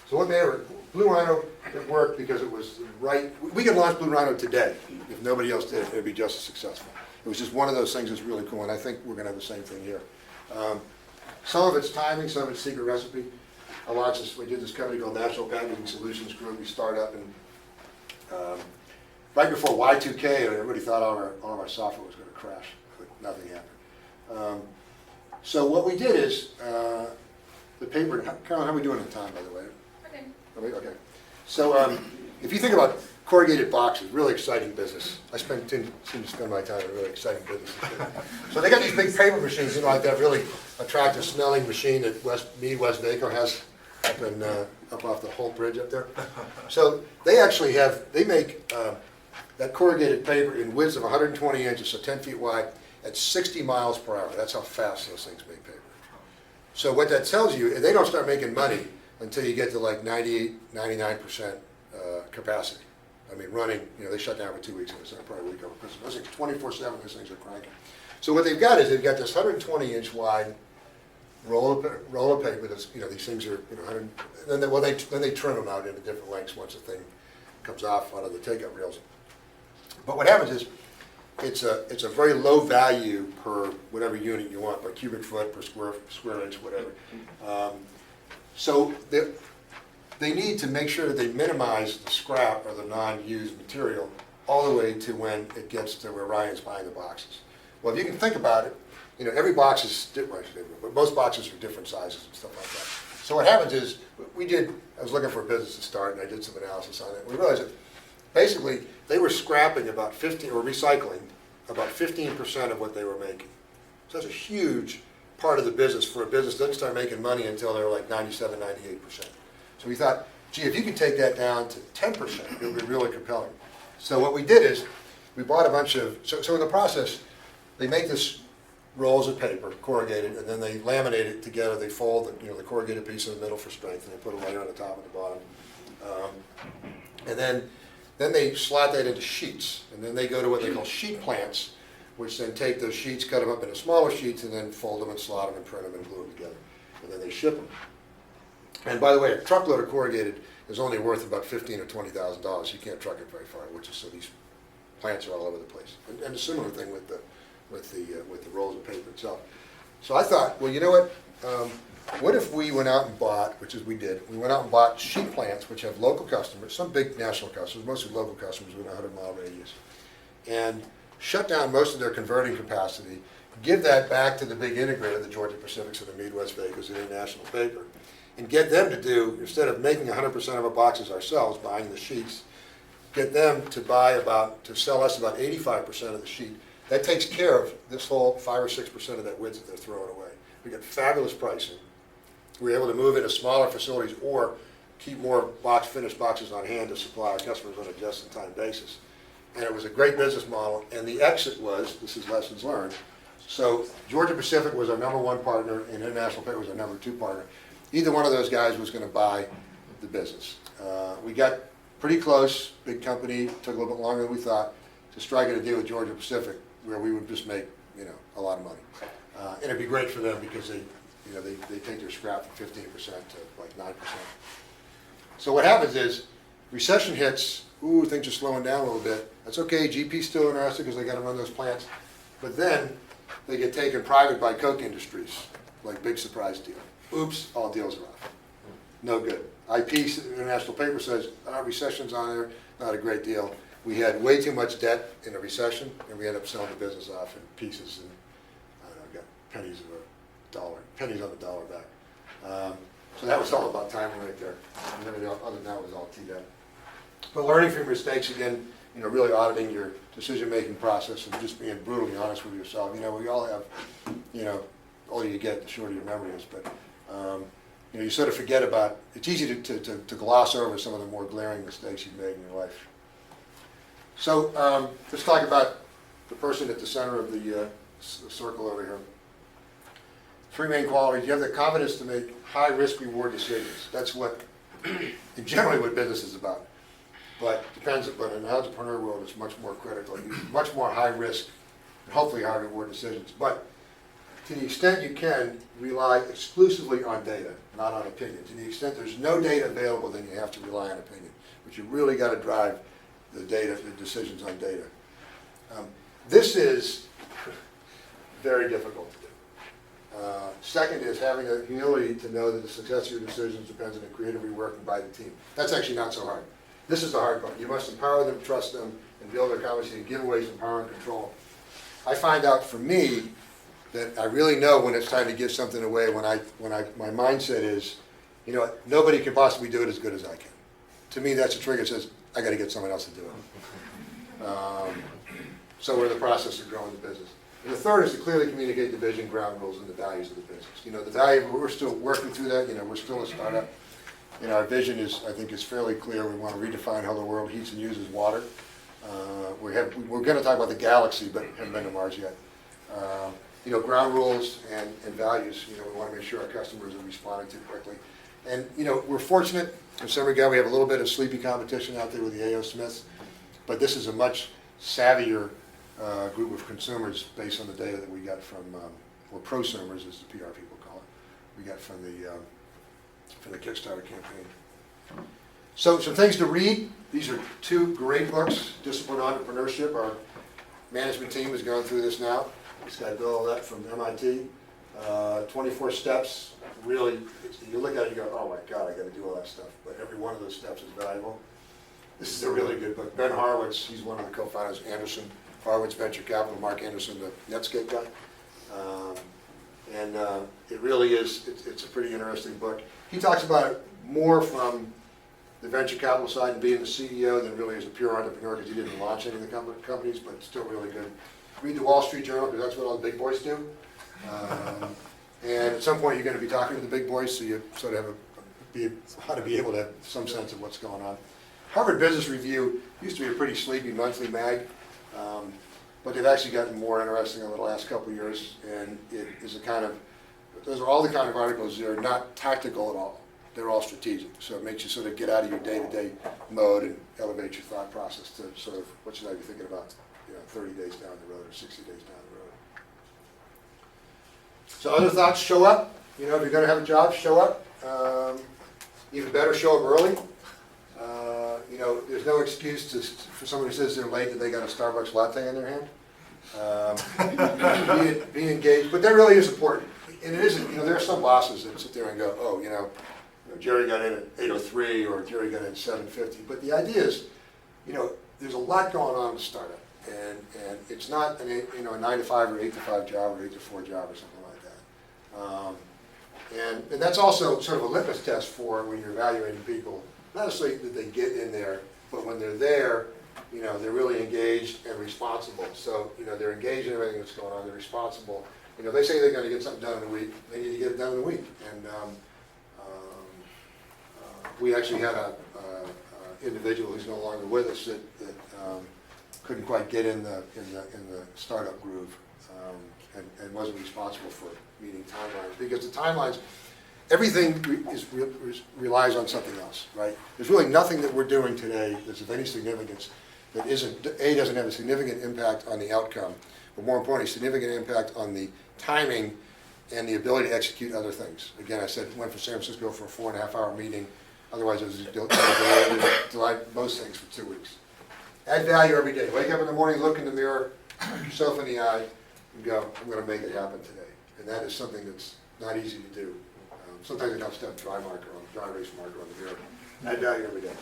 So what made it, Blue Rhino, it worked because it was right. We could launch Blue Rhino today. If nobody else did, it would be just as successful. It was just one of those things that's really cool, and I think we're going to have the same thing here. Some of it's timing, some of it's secret recipe. We did this company called National Packaging Solutions Group. We started up right before Y2K, and everybody thought all of our software was going to crash, but nothing happened. So what we did is, the paper, Carolyn, how are we doing in time, by the way? Okay. So if you think about corrugated boxes, really exciting business. I seem to spend my time in really exciting businesses. So they got these big paper machines, like that really attractive smelling machine that Westvaco has up off the Holt Bridge up there. So they make that corrugated paper in widths of 120 inches, so 10 feet wide, at 60 miles per hour. That's how fast those things make paper. So what that tells you, they don't start making money until you get to like 98, 99% capacity. I mean, running, they shut down for 2 weeks, and it's probably a week over Christmas. Those things, 24/7, those things are cranking. So what they've got is they've got this 120-inch wide roll of paper. That's, these things are 100. Then they trim them out into different lengths once the thing comes off out of the take-up reels. But what happens is it's a very low value per whatever unit you want, per cubic foot, per square inch, whatever. So they need to make sure that they minimize the scrap or the non-used material all the way to when it gets to where Ryan's buying the boxes. Well, if you can think about it, every box is different, but most boxes are different sizes and stuff like that. So what happens is, I was looking for a business to start, and I did some analysis on it. We realized that basically they were scrapping about 15, or recycling about 15% of what they were making. So that's a huge part of the business for a business that doesn't start making money until they're like 97, 98%. So we thought, gee, if you could take that down to 10%, it would be really compelling. So what we did is we bought a bunch of, so in the process, they make this rolls of paper, corrugated, and then they laminate it together. They fold the corrugated piece in the middle for strength, and they put a layer on the top and the bottom. And then they slot that into sheets, and then they go to what they call sheet plants, which then take those sheets, cut them up into smaller sheets, and then fold them and slot them and print them and glue them together. And then they ship them. And by the way, a truckload of corrugated is only worth about $15,000 or $20,000. You can't truck it very far, so these plants are all over the place. And a similar thing with the rolls of paper itself. So I thought, well, you know what? What if we went out and bought, which is we did, we went out and bought sheet plants which have local customers, some big national customers, mostly local customers within a 100-mile radius, and shut down most of their converting capacity, give that back to the big integrator, the Georgia Pacifics and the Midwest Vacos and International Paper, and get them to do, instead of making 100% of our boxes ourselves, buying the sheets, get them to sell us about 85% of the sheet. That takes care of this whole 5 or 6% of that width that they're throwing away. We get fabulous pricing. We're able to move into smaller facilities or keep more finished boxes on hand to supply our customers on a just-in-time basis. And it was a great business model, and the exit was, this is lessons learned, so Georgia Pacific was our number 1 partner, and International Paper was our number 2 partner. Either one of those guys was going to buy the business. We got pretty close, big company, took a little bit longer than we thought, to strike a deal with Georgia Pacific where we would just make, a lot of money. And it'd be great for them because they take their scrap from 15% to like 9%. So what happens is, recession hits, things are slowing down a little bit. That's okay, GP's still interested because they got to run those plants. But then they get taken private by Coke Industries, like big surprise deal. Oops, all deals are off. No good. IP, International Paper says, recession's on there, not a great deal. We had way too much debt in a recession, and we ended up selling the business off in pieces, and I don't know, got pennies on the dollar back. So that was all about timing right there. And everything other than that was all teed up. But learning from your mistakes again, really auditing your decision-making process and just being brutally honest with yourself. We all have, older you get, the shorter your memory is, but you sort of forget about, it's easy to gloss over some of the more glaring mistakes you've made in your life. So let's talk about the person at the center of the circle over here. 3 main qualities. You have the confidence to make high risk reward decisions. That's what, generally what business is about. But depends, but in the entrepreneur world it's much more critical. You much more high risk and hopefully high reward decisions. But to the extent you can, rely exclusively on data, not on opinion. To the extent there's no data available, then you have to rely on opinion. But you really got to drive the data, the decisions on data. This is very difficult to do. Second is having the humility to know that the success of your decisions depends on the creatively working by the team. That's actually not so hard. This is the hard part. You must empower them, trust them, and build their confidence and give away some power and control. I find out for me that I really know when it's time to give something away when my mindset is, nobody can possibly do it as good as I can. To me, that's a trigger that says, I got to get someone else to do it. So we're in the process of growing the business. And the third is to clearly communicate the vision, ground rules, and the values of the business. The value, we're still working through that. We're still a startup. Our vision is, I think, is fairly clear. We want to redefine how the world heats and uses water. We're going to talk about the galaxy, but haven't been to Mars yet. Ground rules and values. We want to make sure our customers are responding to quickly. And we're fortunate. In some regard, we have a little bit of sleepy competition out there with the A.O. Smiths, but this is a much savvier group of consumers based on the data that we got from, or prosumers, as the PR people call it. We got from the Kickstarter campaign. So some things to read. These are 2 great books. Disciplined Entrepreneurship. Our management team has gone through this now. This guy Bill Olet from MIT. 24 steps. Really, you look at it and you go, oh my God, I got to do all that stuff. But every one of those steps is valuable. This is a really good book. Ben Horowitz, he's one of the co-founders. Anderson, Horowitz Venture Capital. Mark Anderson, the Netscape guy. It really is, it's a pretty interesting book. He talks about it more from the venture capital side and being the CEO than really as a pure entrepreneur, because he didn't launch any of the companies, but it's still really good. Read the Wall Street Journal, because that's what all the big boys do. And at some point you're going to be talking to the big boys, so you sort of how to be able to have some sense of what's going on. Harvard Business Review used to be a pretty sleepy monthly mag, but they've actually gotten more interesting over the last couple of years, and it is those are all the kind of articles that are not tactical at all. They're all strategic, so it makes you sort of get out of your day-to-day mode and elevate your thought process to sort of what should I be thinking about 30 days down the road or 60 days down the road. So other thoughts, show up. If you're going to have a job, show up. Even better, show up early. There's no excuse for someone who says they're late that they got a Starbucks latte in their hand. Be engaged, but that really is important. And it isn't, there are some bosses that sit there and go, oh, Jerry got in at 8:03 or Jerry got in at 7:50. But the idea is, there's a lot going on in the startup, and it's not a 9 to 5 or 8 to 5 job or 8 to 4 job or something like that. And that's also sort of a litmus test for when you're evaluating people. Not necessarily that they get in there, but when they're there, they're really engaged and responsible. So, they're engaged in everything that's going on. They're responsible. They say they're going to get something done in a week. They need to get it done in a week. And we actually had a individual who's no longer with us that couldn't quite get in the startup groove, and wasn't responsible for meeting timelines, because the timelines, everything relies on something else, right? There's really nothing that we're doing today that's of any significance that doesn't have a significant impact on the outcome, but more importantly, significant impact on the timing and the ability to execute other things. Again, I said, went from San Francisco for a 4.5-hour meeting. Otherwise, it was delayed most things for 2 weeks. Add value every day. Wake up in the morning, look in the mirror, look yourself in the eye, and go, I'm going to make it happen today. And that is something that's not easy to do. Sometimes it helps to have a dry erase marker on the mirror. Add value every day.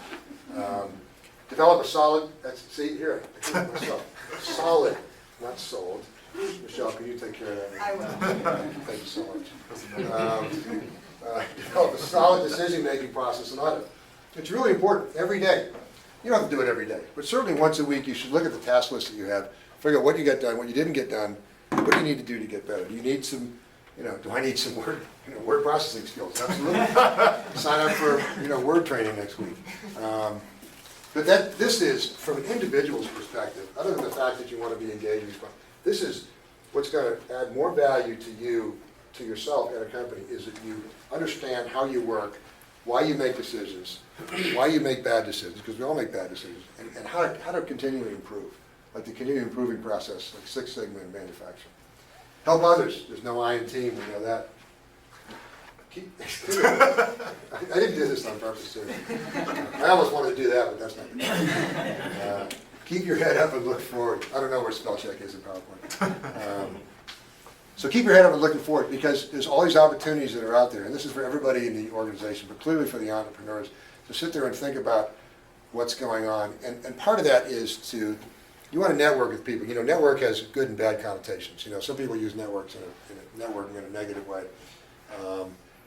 Develop a solid, see here, solid, not sold. Michelle, can you take care of that? I will. Thank you so much. Develop a solid decision-making process and audit. It's really important every day. You don't have to do it every day, but certainly once a week you should look at the task list that you have, figure out what you got done, what you didn't get done, what do you need to do to get better? Do you need some, do I need some word processing skills? Absolutely. Sign up for, word training next week. But this is, from an individual's perspective, other than the fact that you want to be engaged, this is what's going to add more value to you, to yourself and a company, is that you understand how you work, why you make decisions, why you make bad decisions, because we all make bad decisions, and how to continually improve, like the continually improving process, like Six Sigma in manufacturing. Help others. There's no I in team, we know that. I didn't do this on purpose, too. I almost wanted to do that, but that's not good. Keep your head up and look forward. I don't know where spell check is in PowerPoint. So keep your head up and looking forward, because there's all these opportunities that are out there, and this is for everybody in the organization, but clearly for the entrepreneurs, to sit there and think about what's going on. And part of that is you want to network with people. Network has good and bad connotations. Some people use networks networking in a negative way.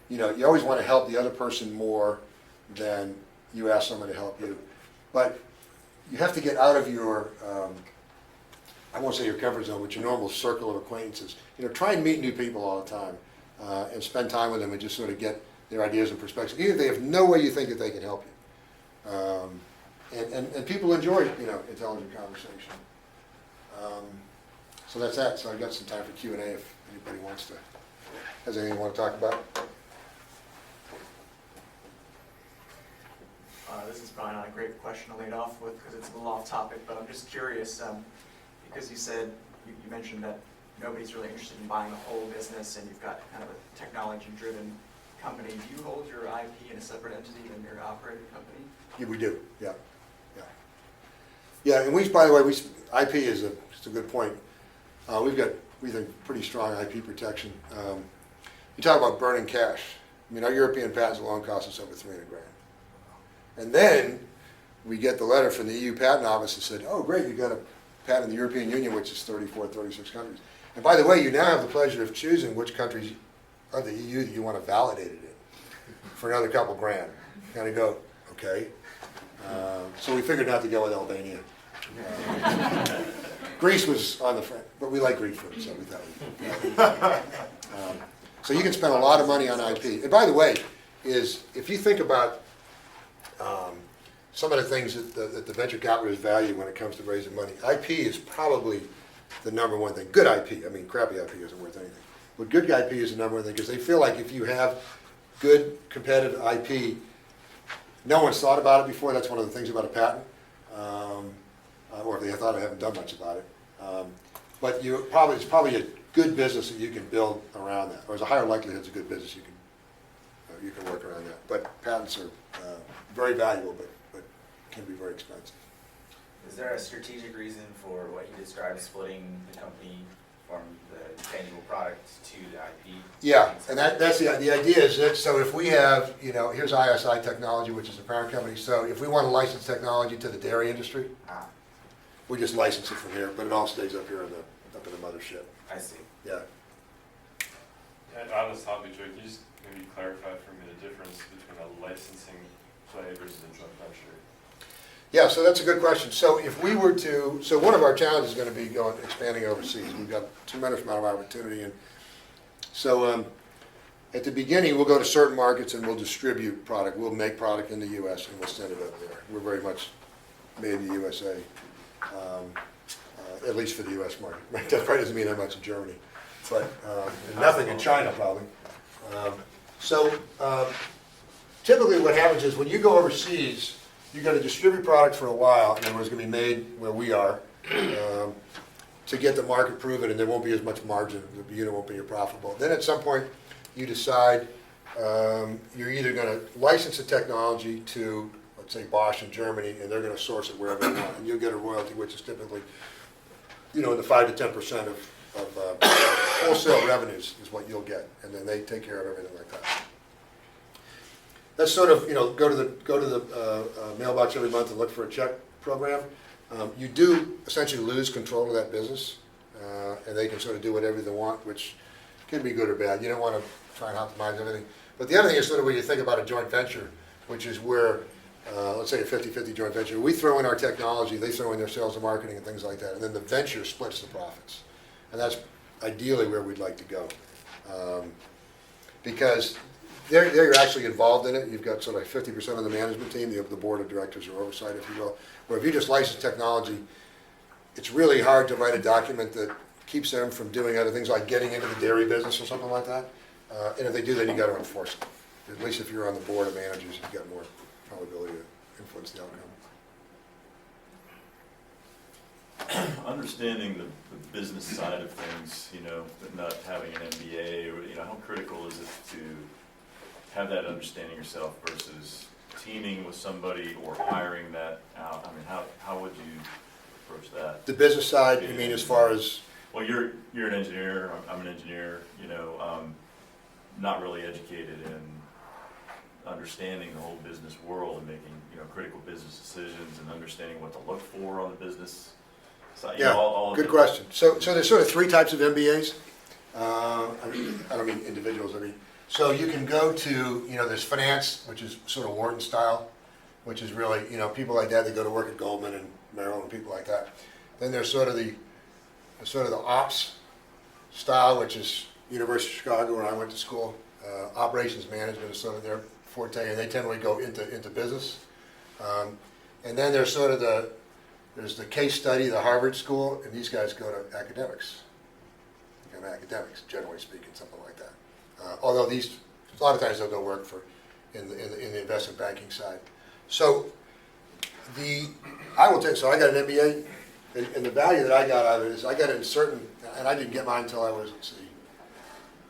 You always want to help the other person more than you ask someone to help you. But you have to get out of your, I won't say your comfort zone, but your normal circle of acquaintances. Try and meet new people all the time and spend time with them and just sort of get their ideas and perspectives, even if they have no way you think that they can help you. And people enjoy, intelligent conversation. So that's that. So I've got some time for Q&A if anybody has anything you want to talk about. This is probably not a great question to lead off with because it's a little off topic, but I'm just curious because you said, you mentioned that nobody's really interested in buying a whole business and you've got kind of a technology-driven company. Do you hold your IP in a separate entity than your operating company? Yeah, we do. Yeah. And by the way, IP is just a good point. We've got, we think, pretty strong IP protection. You talk about burning cash. Our European patents alone cost us over $300,000. And then we get the letter from the EU Patent Office that said, oh, great, you got a patent in the European Union, which is 34, 36 countries. And by the way, you now have the pleasure of choosing which countries of the EU that you want to validate it in for another couple grand. You kind of go, okay. So we figured not to go with Albania. Greece was on the front, but we like Greek food, so we thought so you can spend a lot of money on IP. And by the way, if you think about some of the things that the venture capitalists value when it comes to raising money, IP is probably the number one thing. Good IP, crappy IP isn't worth anything. But good IP is the number one thing, because they feel like if you have good competitive IP, no one's thought about it before. That's one of the things about a patent. Or if they thought I haven't done much about it. But it's probably a good business that you can build around that. Or there's a higher likelihood it's a good business you can work around that. But patents are very valuable, but can be very expensive. Is there a strategic reason for what you described, splitting the company from the tangible product to the IP? Yeah, and that's the idea is that, so if we have, here's ISI Technology, which is the parent company. So if we want to license technology to the dairy industry, we just license it from here, but it all stays up here up in the mothership. I see. Yeah. On this topic, Joe, can you just maybe clarify for me the difference between a licensing play versus a joint venture? Yeah, so that's a good question. So if we were to, so one of our challenges is going to be expanding overseas. We've got a tremendous amount of opportunity, and so At the beginning, we'll go to certain markets and we'll distribute product. We'll make product in the US and we'll send it over there. We're very much made in the USA, at least for the US market. That probably doesn't mean that much in Germany, but and nothing in China probably. Typically what happens is when you go overseas, you got to distribute product for a while, and then it's going to be made where we are to get the market proven, and there won't be as much margin. The unit won't be as profitable. Then at some point, you decide you're either going to license the technology to, let's say, Bosch in Germany, and they're going to source it wherever they want, and you'll get a royalty, which is typically, in the 5 to 10% of wholesale revenues is what you'll get, and then they take care of everything like that. That's sort of, go to the mailbox every month and look for a check program. You do essentially lose control of that business, and they can sort of do whatever they want, which can be good or bad. You don't want to try and optimize everything. But the other thing is sort of when you think about a joint venture, which is where, let's say a 50-50 joint venture, we throw in our technology, they throw in their sales and marketing and things like that, and then the venture splits the profits. And that's ideally where we'd like to go. Because they're actually involved in it. You've got sort of 50% of the management team, the board of directors or oversight, if you will. Where if you just license technology, it's really hard to write a document that keeps them from doing other things like getting into the dairy business or something like that. And if they do, then you got to enforce it. At least if you're on the board of managers, you've got more probability to influence the outcome. Understanding the business side of things, but not having an MBA, or, how critical is it to have that understanding yourself versus teaming with somebody or hiring that out? I mean, how would you approach that? The business side, you mean as far as? Well, you're an engineer, I'm an engineer, not really educated in understanding the whole business world and making, critical business decisions and understanding what to look for on the business side. Yeah, all good question. So there's sort of 3 types of MBAs. I don't mean individuals, so you can go to, there's finance, which is sort of Wharton style, which is really, people like that, they go to work at Goldman and Merrill and people like that. Then there's sort of the ops style, which is University of Chicago, where I went to school. Operations management is sort of their forte, and they tend to go into business. And then there's sort of there's the case study, the Harvard School, and these guys go to academics. Academics, generally speaking, something like that. Although a lot of times they'll go work in the investment banking side. So I will tell you, so I got an MBA, and the value that I got out of it is I got it in certain, and I didn't get mine until I was,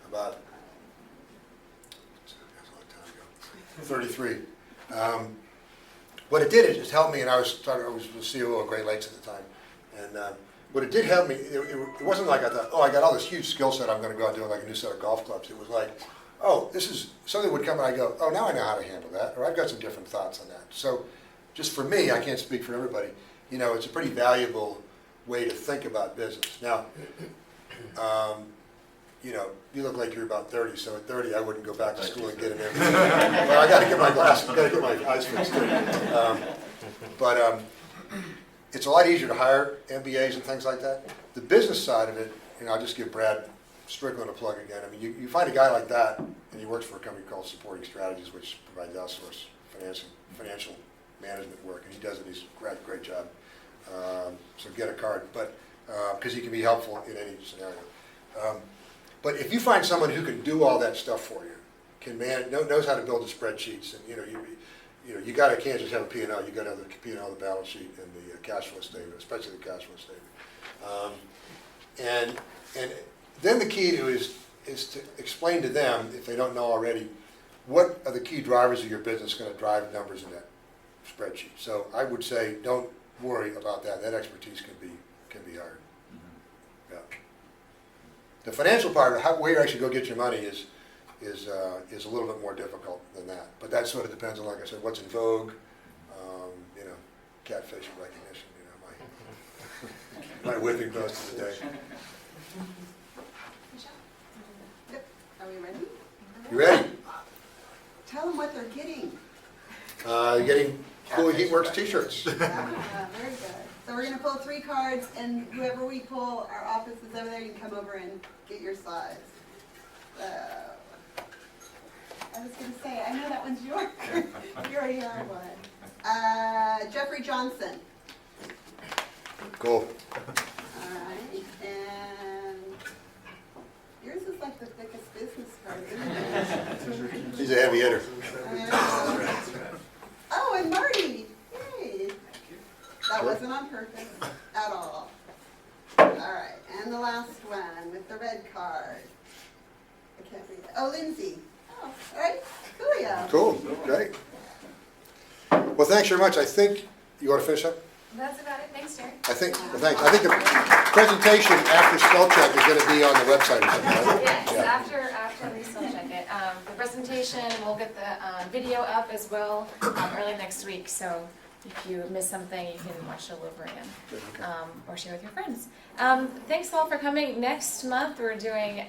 about 33. What it did is just help me, and I was the CEO of Great Lakes at the time, and what it did help me, it wasn't like I thought, I got all this huge skill set, I'm going to go out and do like a new set of golf clubs. It was like, this is, something would come and I go, now I know how to handle that, or I've got some different thoughts on that. So just for me, I can't speak for everybody, it's a pretty valuable way to think about business. Now, you look like you're about 30, so at 30 I wouldn't go back to school and get an MBA. Well, I got to get my glasses, got to get my eyes fixed too. But it's a lot easier to hire MBAs and things like that. The business side of it, I'll just give Brad Strickland a plug again. I mean, you find a guy like that, and he works for a company called Supporting Strategies, which provides outsourced financial management work, and he does it. He's a great job. So get a card, but because he can be helpful in any scenario. But if you find someone who can do all that stuff for you, knows how to build the spreadsheets, and you can't just have a P&L. You got to have the P&L, the balance sheet, and the cash flow statement, especially the cash flow statement. And then the key is to explain to them, if they don't know already, what are the key drivers of your business going to drive numbers in that spreadsheet. So I would say don't worry about that. That expertise can be hired. Yeah. The financial part, where you actually go get your money is a little bit more difficult than that. But that sort of depends on, like I said, what's in vogue, catfish recognition, my whipping post of the day. Yep. Are we ready? You ready? Tell them what they're getting. You're getting Cool Heatworks t-shirts. Very good. So we're going to pull 3 cards, and whoever we pull, our office is over there. You can come over and get your size. I was gonna say, I know that one's yours. You already have one. Jeffrey Johnson. Cool. Alright, and yours is like the thickest business card, isn't it? He's a heavy hitter. Oh, and Marty, yay. That wasn't on purpose at all. Alright, and the last one with the red card. I can't read it. Oh, Lindsay. Oh, alright, Coolio. Cool, great. Well, thanks very much. I think, you want to finish up? That's about it. Thanks, Jerry. I think, well, thanks. I think the presentation after spell check is going to be on the website or something, right? Yes, Yeah. after we still check it. The presentation, we'll get the video up as well early next week. So if you miss something, you can watch it over again or share with your friends. Thanks all for coming. Next month we're doing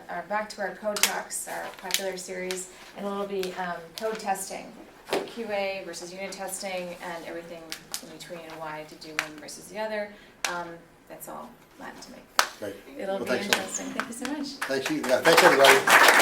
our Back to Our Code Talks, our popular series, and it'll be code testing, QA versus unit testing, and everything in between, and why to do one versus the other. That's all Latin to me. Great. It'll Well, be thanks so much. interesting. Thank you so much. Thank you. Yeah, thanks, everybody.